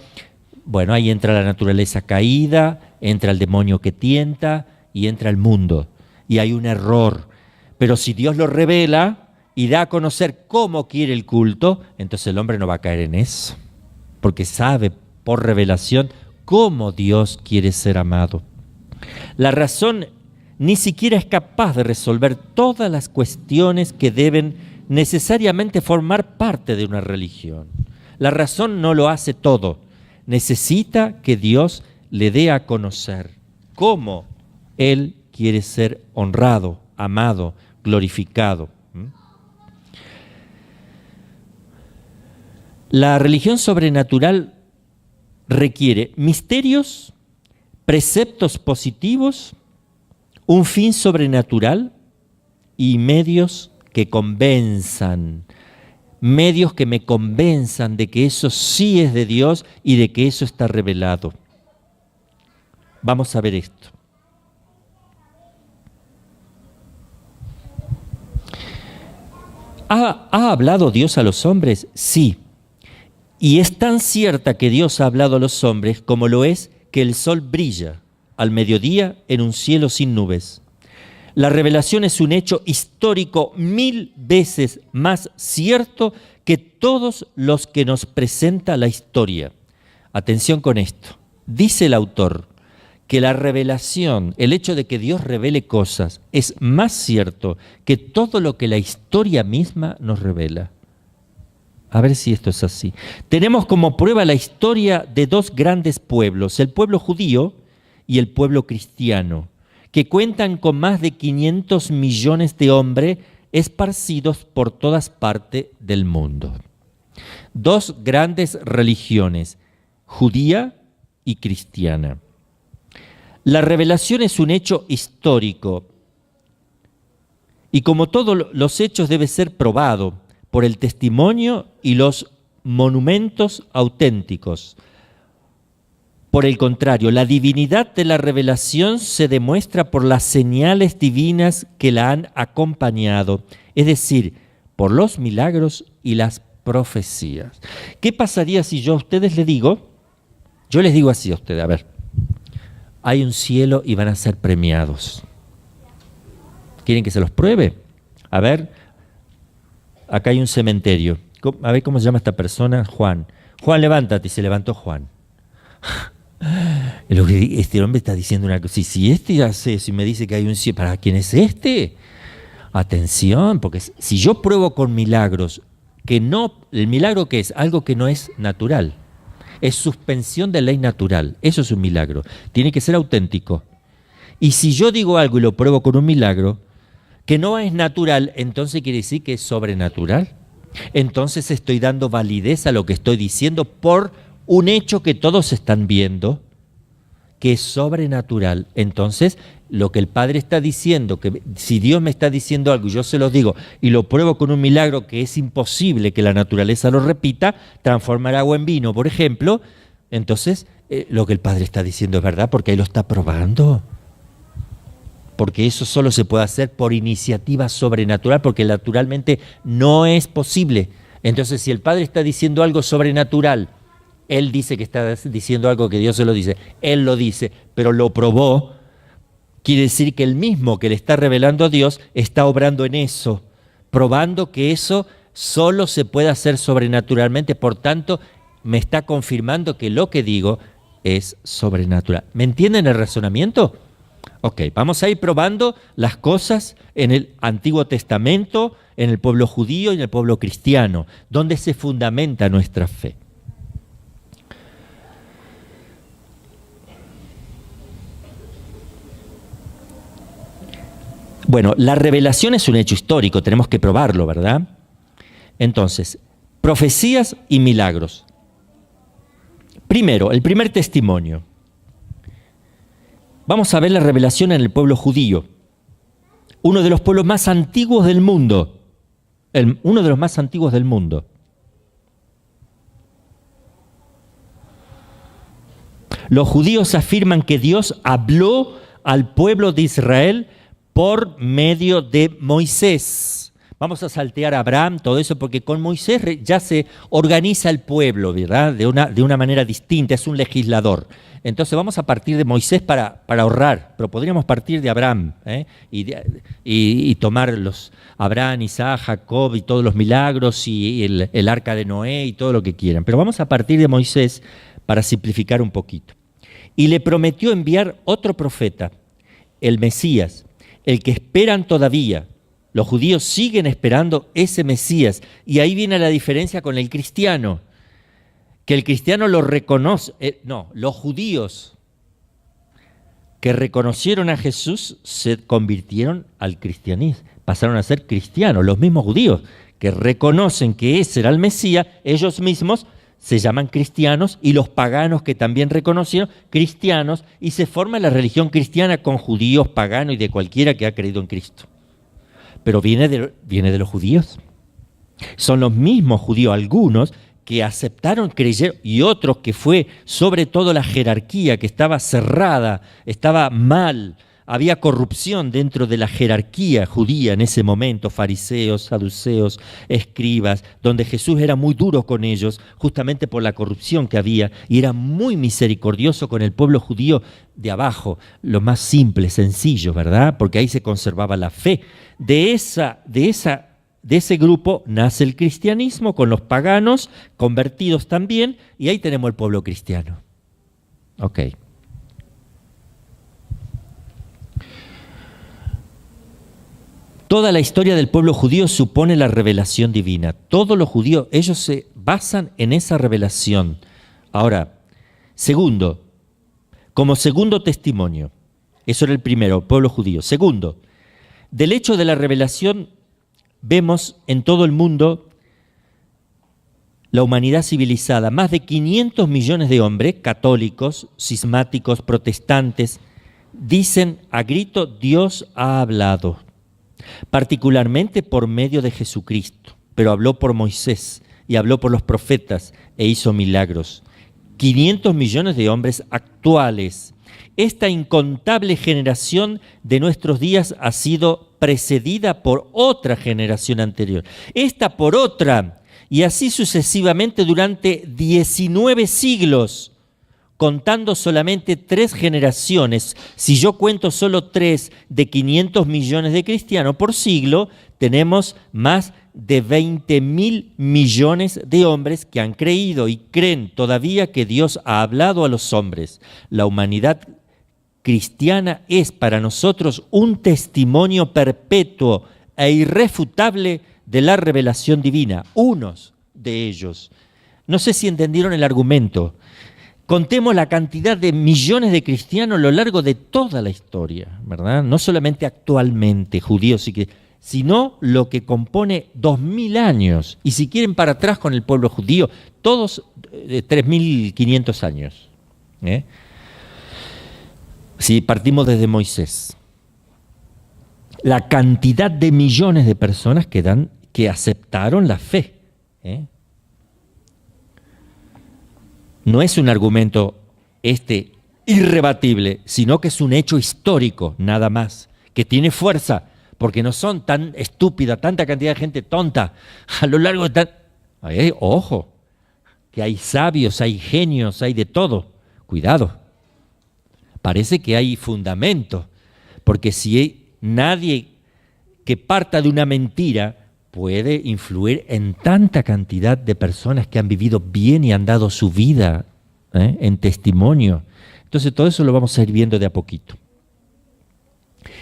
Bueno, ahí entra la naturaleza caída, entra el demonio que tienta y entra el mundo. Y hay un error. Pero si Dios lo revela y da a conocer cómo quiere el culto, entonces el hombre no va a caer en eso. porque sabe por revelación cómo Dios quiere ser amado. La razón ni siquiera es capaz de resolver todas las cuestiones que deben necesariamente formar parte de una religión. La razón no lo hace todo. Necesita que Dios le dé a conocer cómo Él quiere ser honrado, amado, glorificado. La religión sobrenatural requiere misterios, preceptos positivos, un fin sobrenatural y medios que convenzan, medios que me convenzan de que eso sí es de Dios y de que eso está revelado. Vamos a ver esto. ¿Ha hablado Dios a los hombres? Sí. Y es tan cierta que Dios ha hablado a los hombres como lo es que el sol brilla al mediodía en un cielo sin nubes. La revelación es un hecho histórico 1000 veces más cierto que todos los que nos presenta la historia. Atención con esto. Dice el autor que la revelación, el hecho de que Dios revele cosas, es más cierto que todo lo que la historia misma nos revela. A ver si esto es así. Tenemos como prueba la historia de dos grandes pueblos, el pueblo judío y el pueblo cristiano, que cuentan con más de 500 millones de hombres esparcidos por todas partes del mundo. Dos grandes religiones, judía y cristiana. La revelación es un hecho histórico y como todos los hechos debe ser probado por el testimonio y los monumentos auténticos. Por el contrario, la divinidad de la revelación se demuestra por las señales divinas que la han acompañado, es decir, por los milagros y las profecías. ¿Qué pasaría si yo a ustedes les digo, yo les digo así a ustedes, a ver, hay un cielo y van a ser premiados? ¿Quieren que se los pruebe? A ver, acá hay un cementerio. A ver cómo se llama esta persona, Juan. Juan, levántate. Y se levantó Juan. Este hombre está diciendo una cosa. Si este hace eso y me dice que hay un cielo, ¿para quién es este? Atención, porque si yo pruebo con milagros que no, el milagro ¿qué es? Algo que no es natural. Es suspensión de ley natural. Eso es un milagro. Tiene que ser auténtico. Y si yo digo algo y lo pruebo con un milagro que no es natural, entonces quiere decir que es sobrenatural. Entonces estoy dando validez a lo que estoy diciendo por un hecho que todos están viendo, que es sobrenatural. Entonces, lo que el Padre está diciendo, que si Dios me está diciendo algo y yo se lo digo y lo pruebo con un milagro que es imposible que la naturaleza lo repita, transformar agua en vino, por ejemplo, entonces lo que el Padre está diciendo es verdad porque ahí lo está probando. Porque eso solo se puede hacer por iniciativa sobrenatural, porque naturalmente no es posible. Entonces, si el Padre está diciendo algo sobrenatural, Él dice que está diciendo algo que Dios se lo dice, Él lo dice, pero lo probó, quiere decir que el mismo que le está revelando a Dios está obrando en eso, probando que eso solo se puede hacer sobrenaturalmente, por tanto, me está confirmando que lo que digo es sobrenatural. ¿Me entienden el razonamiento? Ok, vamos a ir probando las cosas en el Antiguo Testamento, en el pueblo judío y en el pueblo cristiano, donde se fundamenta nuestra fe. Bueno, la revelación es un hecho histórico, tenemos que probarlo, ¿verdad? Entonces, profecías y milagros. Primero, el primer testimonio. Vamos a ver la revelación en el pueblo judío, uno de los pueblos más antiguos del mundo, uno de los más antiguos del mundo. Los judíos afirman que Dios habló al pueblo de Israel por medio de Moisés, Vamos a saltear a Abraham, todo eso, porque con Moisés ya se organiza el pueblo, ¿verdad? De una manera distinta, es un legislador. Entonces vamos a partir de Moisés para ahorrar, pero podríamos partir de Abraham, y tomar los Abraham, Isaac, Jacob y todos los milagros y el arca de Noé y todo lo que quieran. Pero vamos a partir de Moisés para simplificar un poquito. Y le prometió enviar otro profeta, el Mesías, el que esperan todavía. Los judíos siguen esperando ese Mesías. Y ahí viene la diferencia con el cristiano. Que el cristiano lo reconoce. Los judíos que reconocieron a Jesús se convirtieron al cristianismo. Pasaron a ser cristianos. Los mismos judíos que reconocen que ese era el Mesías, ellos mismos se llaman cristianos, y los paganos que también reconocieron, cristianos, y se forma la religión cristiana con judíos, paganos y de cualquiera que ha creído en Cristo. Pero viene de los judíos. Son los mismos judíos, algunos que aceptaron, creyeron, y otros que fue sobre todo la jerarquía que estaba cerrada, estaba mal, había corrupción dentro de la jerarquía judía en ese momento, fariseos, saduceos, escribas, donde Jesús era muy duro con ellos, justamente por la corrupción que había, y era muy misericordioso con el pueblo judío de abajo, lo más simple, sencillo, ¿verdad? Porque ahí se conservaba la fe. De ese grupo nace el cristianismo, con los paganos, convertidos también, y ahí tenemos el pueblo cristiano. Ok. Toda la historia del pueblo judío supone la revelación divina. Todos los judíos, ellos se basan en esa revelación. Ahora, segundo, como segundo testimonio, eso era el primero, pueblo judío. Segundo, del hecho de la revelación vemos en todo el mundo la humanidad civilizada, más de 500 millones de hombres, católicos, cismáticos, protestantes, dicen a grito: Dios ha hablado. Particularmente por medio de Jesucristo, pero habló por Moisés y habló por los profetas e hizo milagros. 500 millones de hombres actuales. Esta incontable generación de nuestros días ha sido precedida por otra generación anterior, esta por otra, y así sucesivamente durante 19 siglos. Contando solamente 3 generaciones, si yo cuento solo 3 de 500 millones de cristianos por siglo, tenemos más de 20.000 millones de hombres que han creído y creen todavía que Dios ha hablado a los hombres. La humanidad cristiana es para nosotros un testimonio perpetuo e irrefutable de la revelación divina. Unos de ellos. No sé si entendieron el argumento. Contemos la cantidad de millones de cristianos a lo largo de toda la historia, ¿verdad? No solamente actualmente judíos, sino lo que compone 2000 años. Y si quieren para atrás con el pueblo judío, todos 3500 años. Si partimos desde Moisés. La cantidad de millones de personas que aceptaron la fe. No es un argumento irrebatible, sino que es un hecho histórico, nada más, que tiene fuerza, porque no son tan estúpidas, tanta cantidad de gente tonta a lo largo de ojo, que hay sabios, hay genios, hay de todo. Cuidado, parece que hay fundamento, porque si nadie que parta de una mentira puede influir en tanta cantidad de personas que han vivido bien y han dado su vida en testimonio. Entonces todo eso lo vamos a ir viendo de a poquito.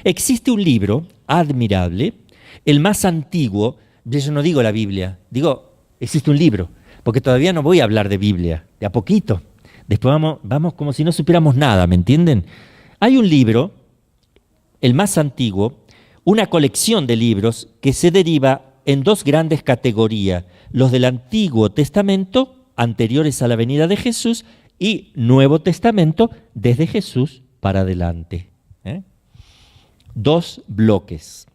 Existe un libro admirable, el más antiguo, yo no digo la Biblia, digo, existe un libro, porque todavía no voy a hablar de Biblia, de a poquito. Después vamos como si no supiéramos nada, ¿me entienden? Hay un libro, el más antiguo, una colección de libros que se deriva en 2 grandes categorías, los del Antiguo Testamento, anteriores a la venida de Jesús, y Nuevo Testamento, desde Jesús para adelante. 2 bloques.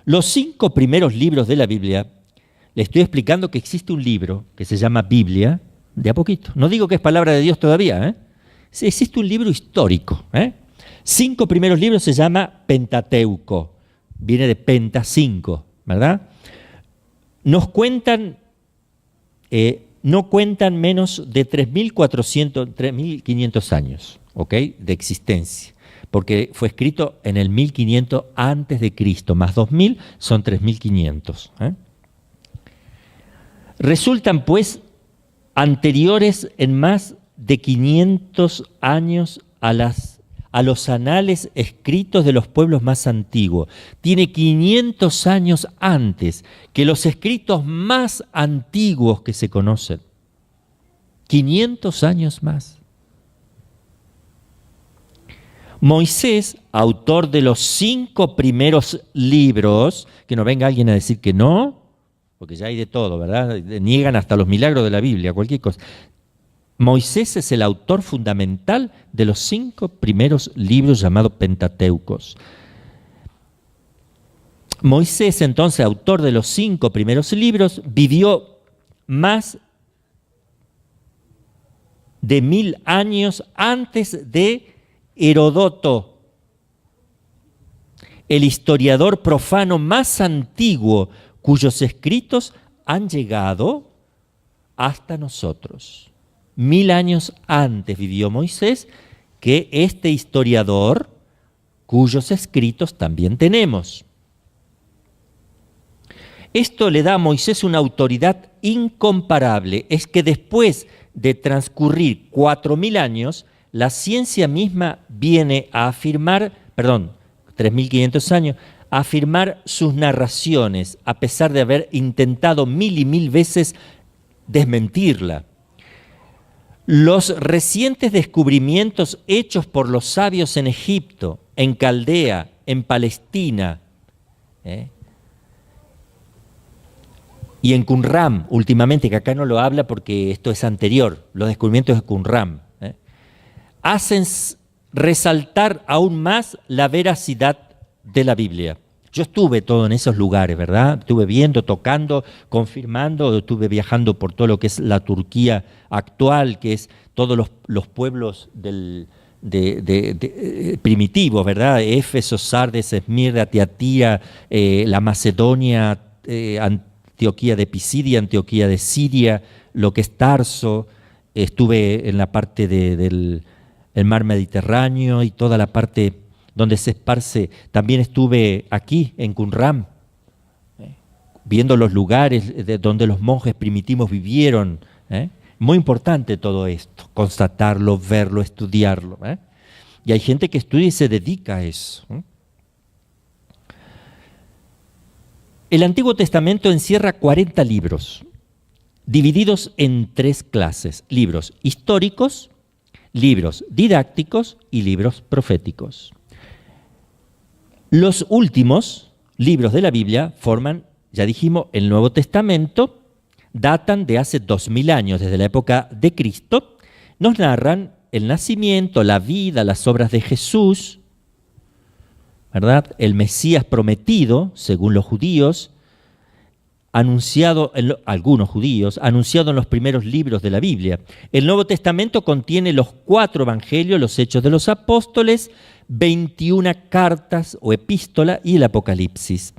Los 5 primeros libros de la Biblia, le estoy explicando que existe un libro que se llama Biblia, de a poquito. No digo que es palabra de Dios todavía, Sí, existe un libro histórico. 5 primeros libros se llama Pentateuco, viene de Penta 5. ¿verdad? Nos cuentan, no cuentan menos de 3.400, 3.500 años, ¿ok?, de existencia, porque fue escrito en el 1500 antes de Cristo, más 2000 son 3.500. Resultan, pues, anteriores en más de 500 años a los anales escritos de los pueblos más antiguos. Tiene 500 años antes que los escritos más antiguos que se conocen. 500 años más. Moisés, autor de los 5 primeros libros, que no venga alguien a decir que no, porque ya hay de todo, ¿verdad? Niegan hasta los milagros de la Biblia, cualquier cosa. Moisés es el autor fundamental de los 5 primeros libros llamados Pentateucos. Moisés, entonces, autor de los 5 primeros libros, vivió más de 1000 años antes de Heródoto, el historiador profano más antiguo, cuyos escritos han llegado hasta nosotros. 1000 años antes vivió Moisés que este historiador, cuyos escritos también tenemos. Esto le da a Moisés una autoridad incomparable. Es que después de transcurrir 4000 años, la ciencia misma viene a afirmar, 3500 años, a afirmar sus narraciones, a pesar de haber intentado 1000 y 1000 veces desmentirla. Los recientes descubrimientos hechos por los sabios en Egipto, en Caldea, en Palestina, y en Qumran, últimamente, que acá no lo habla porque esto es anterior, los descubrimientos de Qumran, hacen resaltar aún más la veracidad de la Biblia. Yo estuve todo en esos lugares, ¿verdad? Estuve viendo, tocando, confirmando, estuve viajando por todo lo que es la Turquía actual, que es todos los pueblos primitivos, ¿verdad? Éfeso, Sardes, Esmirna, Tiatira, la Macedonia, Antioquía de Pisidia, Antioquía de Siria, lo que es Tarso. Estuve en la parte del mar Mediterráneo y toda la parte donde se esparce. También estuve aquí, en Qumran, viendo los lugares donde los monjes primitivos vivieron. Muy importante todo esto, constatarlo, verlo, estudiarlo. Y hay gente que estudia y se dedica a eso. El Antiguo Testamento encierra 40 libros, divididos en 3 clases: libros históricos, libros didácticos y libros proféticos. Los últimos libros de la Biblia forman, ya dijimos, el Nuevo Testamento, datan de hace 2000 años, desde la época de Cristo, nos narran el nacimiento, la vida, las obras de Jesús, ¿verdad? El Mesías prometido, según los judíos, anunciado algunos judíos, anunciado en los primeros libros de la Biblia. El Nuevo Testamento contiene los 4 evangelios, los Hechos de los Apóstoles, 21 cartas o epístolas y el Apocalipsis.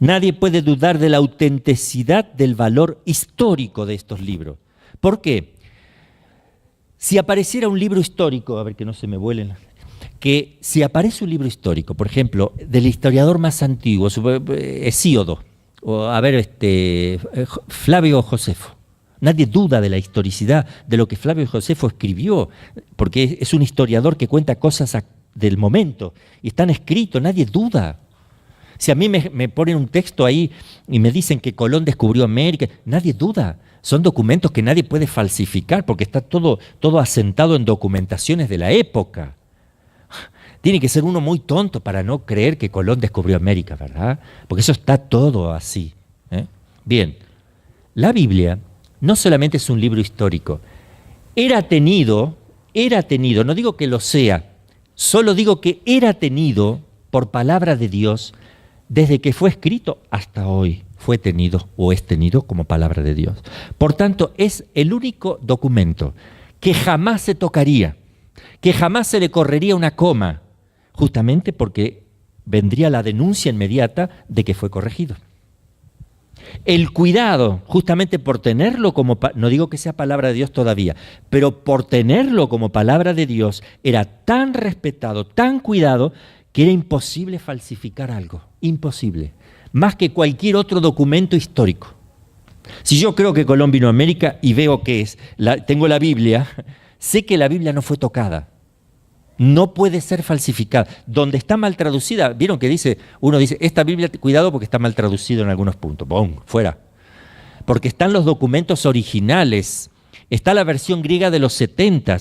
Nadie puede dudar de la autenticidad del valor histórico de estos libros. ¿Por qué? Si apareciera un libro histórico, a ver que no se me vuelen, que si aparece un libro histórico, por ejemplo, del historiador más antiguo, Hesíodo, o Flavio Josefo, nadie duda de la historicidad de lo que Flavio Josefo escribió, porque es un historiador que cuenta cosas del momento y están escritos, nadie duda. Si a mí me ponen un texto ahí y me dicen que Colón descubrió América, nadie duda. Son documentos que nadie puede falsificar porque está todo asentado en documentaciones de la época. Tiene que ser uno muy tonto para no creer que Colón descubrió América, ¿verdad? Porque eso está todo así. Bien, la Biblia no solamente es un libro histórico. Era tenido, no digo que lo sea, solo digo que era tenido por palabra de Dios desde que fue escrito hasta hoy. Fue tenido o es tenido como palabra de Dios. Por tanto, es el único documento que jamás se tocaría, que jamás se le correría una coma, justamente porque vendría la denuncia inmediata de que fue corregido. El cuidado, justamente por tenerlo como, no digo que sea palabra de Dios todavía, pero por tenerlo como palabra de Dios, era tan respetado, tan cuidado, que era imposible falsificar algo. Imposible. Más que cualquier otro documento histórico. Si yo creo que Colón vino a América y veo que tengo la Biblia, sé que la Biblia no fue tocada. No puede ser falsificada. Donde está mal traducida, ¿vieron que uno dice, esta Biblia, cuidado porque está mal traducido en algunos puntos? ¡Bum! Fuera. Porque están los documentos originales. Está la versión griega de los 70,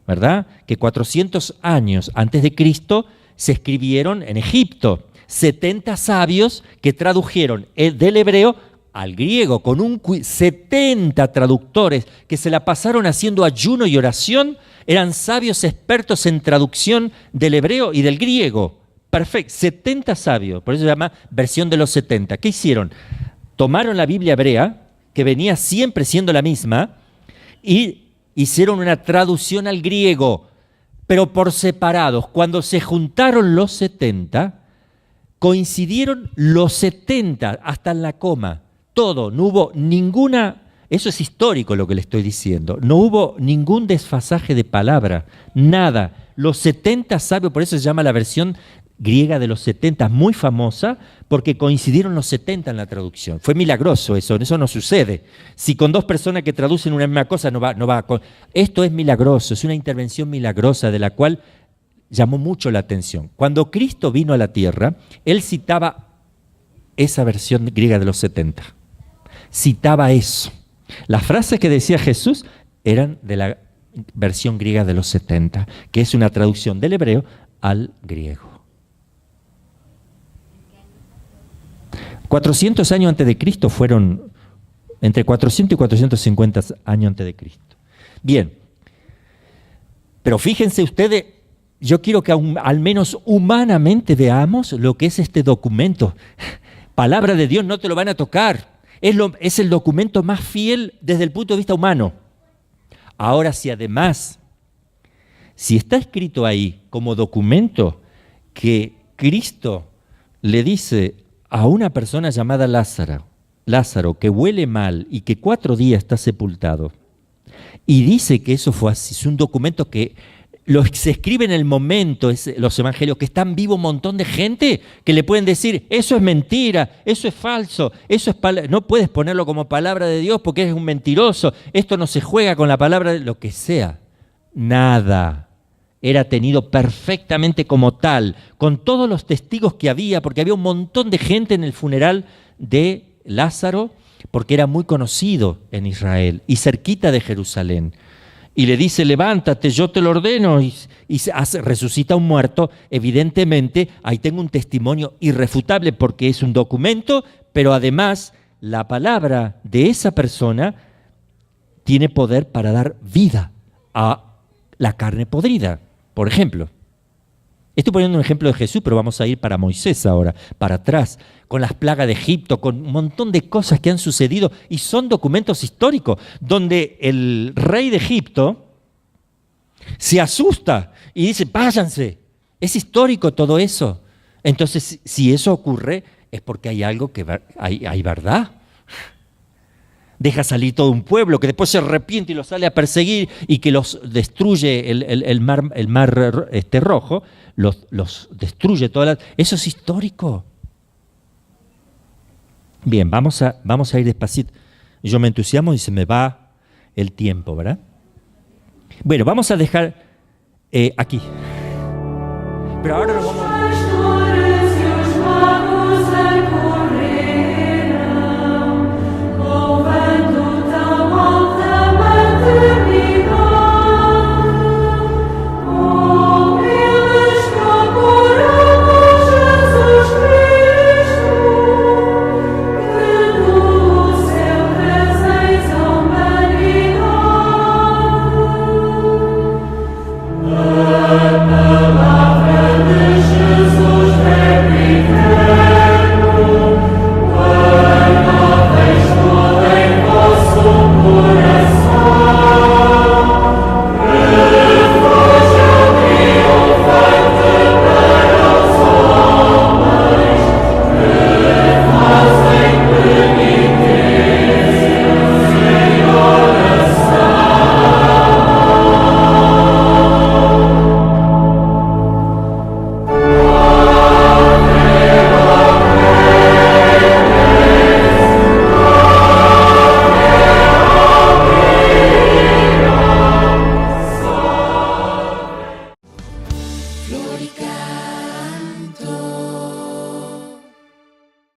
¿verdad? Que 400 años antes de Cristo se escribieron en Egipto. 70 sabios que tradujeron del hebreo al griego, con 70 traductores que se la pasaron haciendo ayuno y oración. Eran sabios expertos en traducción del hebreo y del griego. Perfecto, 70 sabios, por eso se llama versión de los 70. ¿Qué hicieron? Tomaron la Biblia hebrea, que venía siempre siendo la misma, y hicieron una traducción al griego, pero por separados. Cuando se juntaron los 70, coincidieron los 70 hasta en la coma. Todo, no hubo ninguna... Eso es histórico lo que le estoy diciendo. No hubo ningún desfasaje de palabra, nada. Los 70 sabios, por eso se llama la versión griega de los 70, muy famosa, porque coincidieron los 70 en la traducción. Fue milagroso eso no sucede. Si con dos personas que traducen una misma cosa no va. Esto es milagroso, es una intervención milagrosa de la cual llamó mucho la atención. Cuando Cristo vino a la tierra, Él citaba esa versión griega de los 70. Citaba eso. Las frases que decía Jesús eran de la versión griega de los 70, que es una traducción del hebreo al griego. 400 años antes de Cristo fueron entre 400 y 450 años antes de Cristo. Bien, pero fíjense ustedes, yo quiero que al menos humanamente veamos lo que es este documento. Palabra de Dios, no te lo van a tocar. Es el documento más fiel desde el punto de vista humano. Ahora, si está escrito ahí como documento que Cristo le dice a una persona llamada Lázaro, que huele mal y que 4 días está sepultado, y dice que eso fue así, es un documento que se escribe en el momento, los evangelios, que están vivo un montón de gente que le pueden decir, eso es mentira, eso es falso, no puedes ponerlo como palabra de Dios porque eres un mentiroso, esto no se juega con la palabra de lo que sea. Nada. Era tenido perfectamente como tal, con todos los testigos que había, porque había un montón de gente en el funeral de Lázaro, porque era muy conocido en Israel y cerquita de Jerusalén. Y le dice, levántate, yo te lo ordeno, y resucita un muerto. Evidentemente, ahí tengo un testimonio irrefutable porque es un documento, pero además la palabra de esa persona tiene poder para dar vida a la carne podrida, por ejemplo. Estoy poniendo un ejemplo de Jesús, pero vamos a ir para Moisés ahora, para atrás, con las plagas de Egipto, con un montón de cosas que han sucedido y son documentos históricos, donde el rey de Egipto se asusta y dice, váyanse. Es histórico todo eso. Entonces, si eso ocurre, es porque hay algo hay verdad. Deja salir todo un pueblo que después se arrepiente y los sale a perseguir y que los destruye el mar rojo, los destruye todas. Eso es histórico. Bien, vamos a ir despacito. Yo me entusiasmo y se me va el tiempo, ¿verdad? Bueno, vamos a dejar aquí. Pero ahora nos vamos a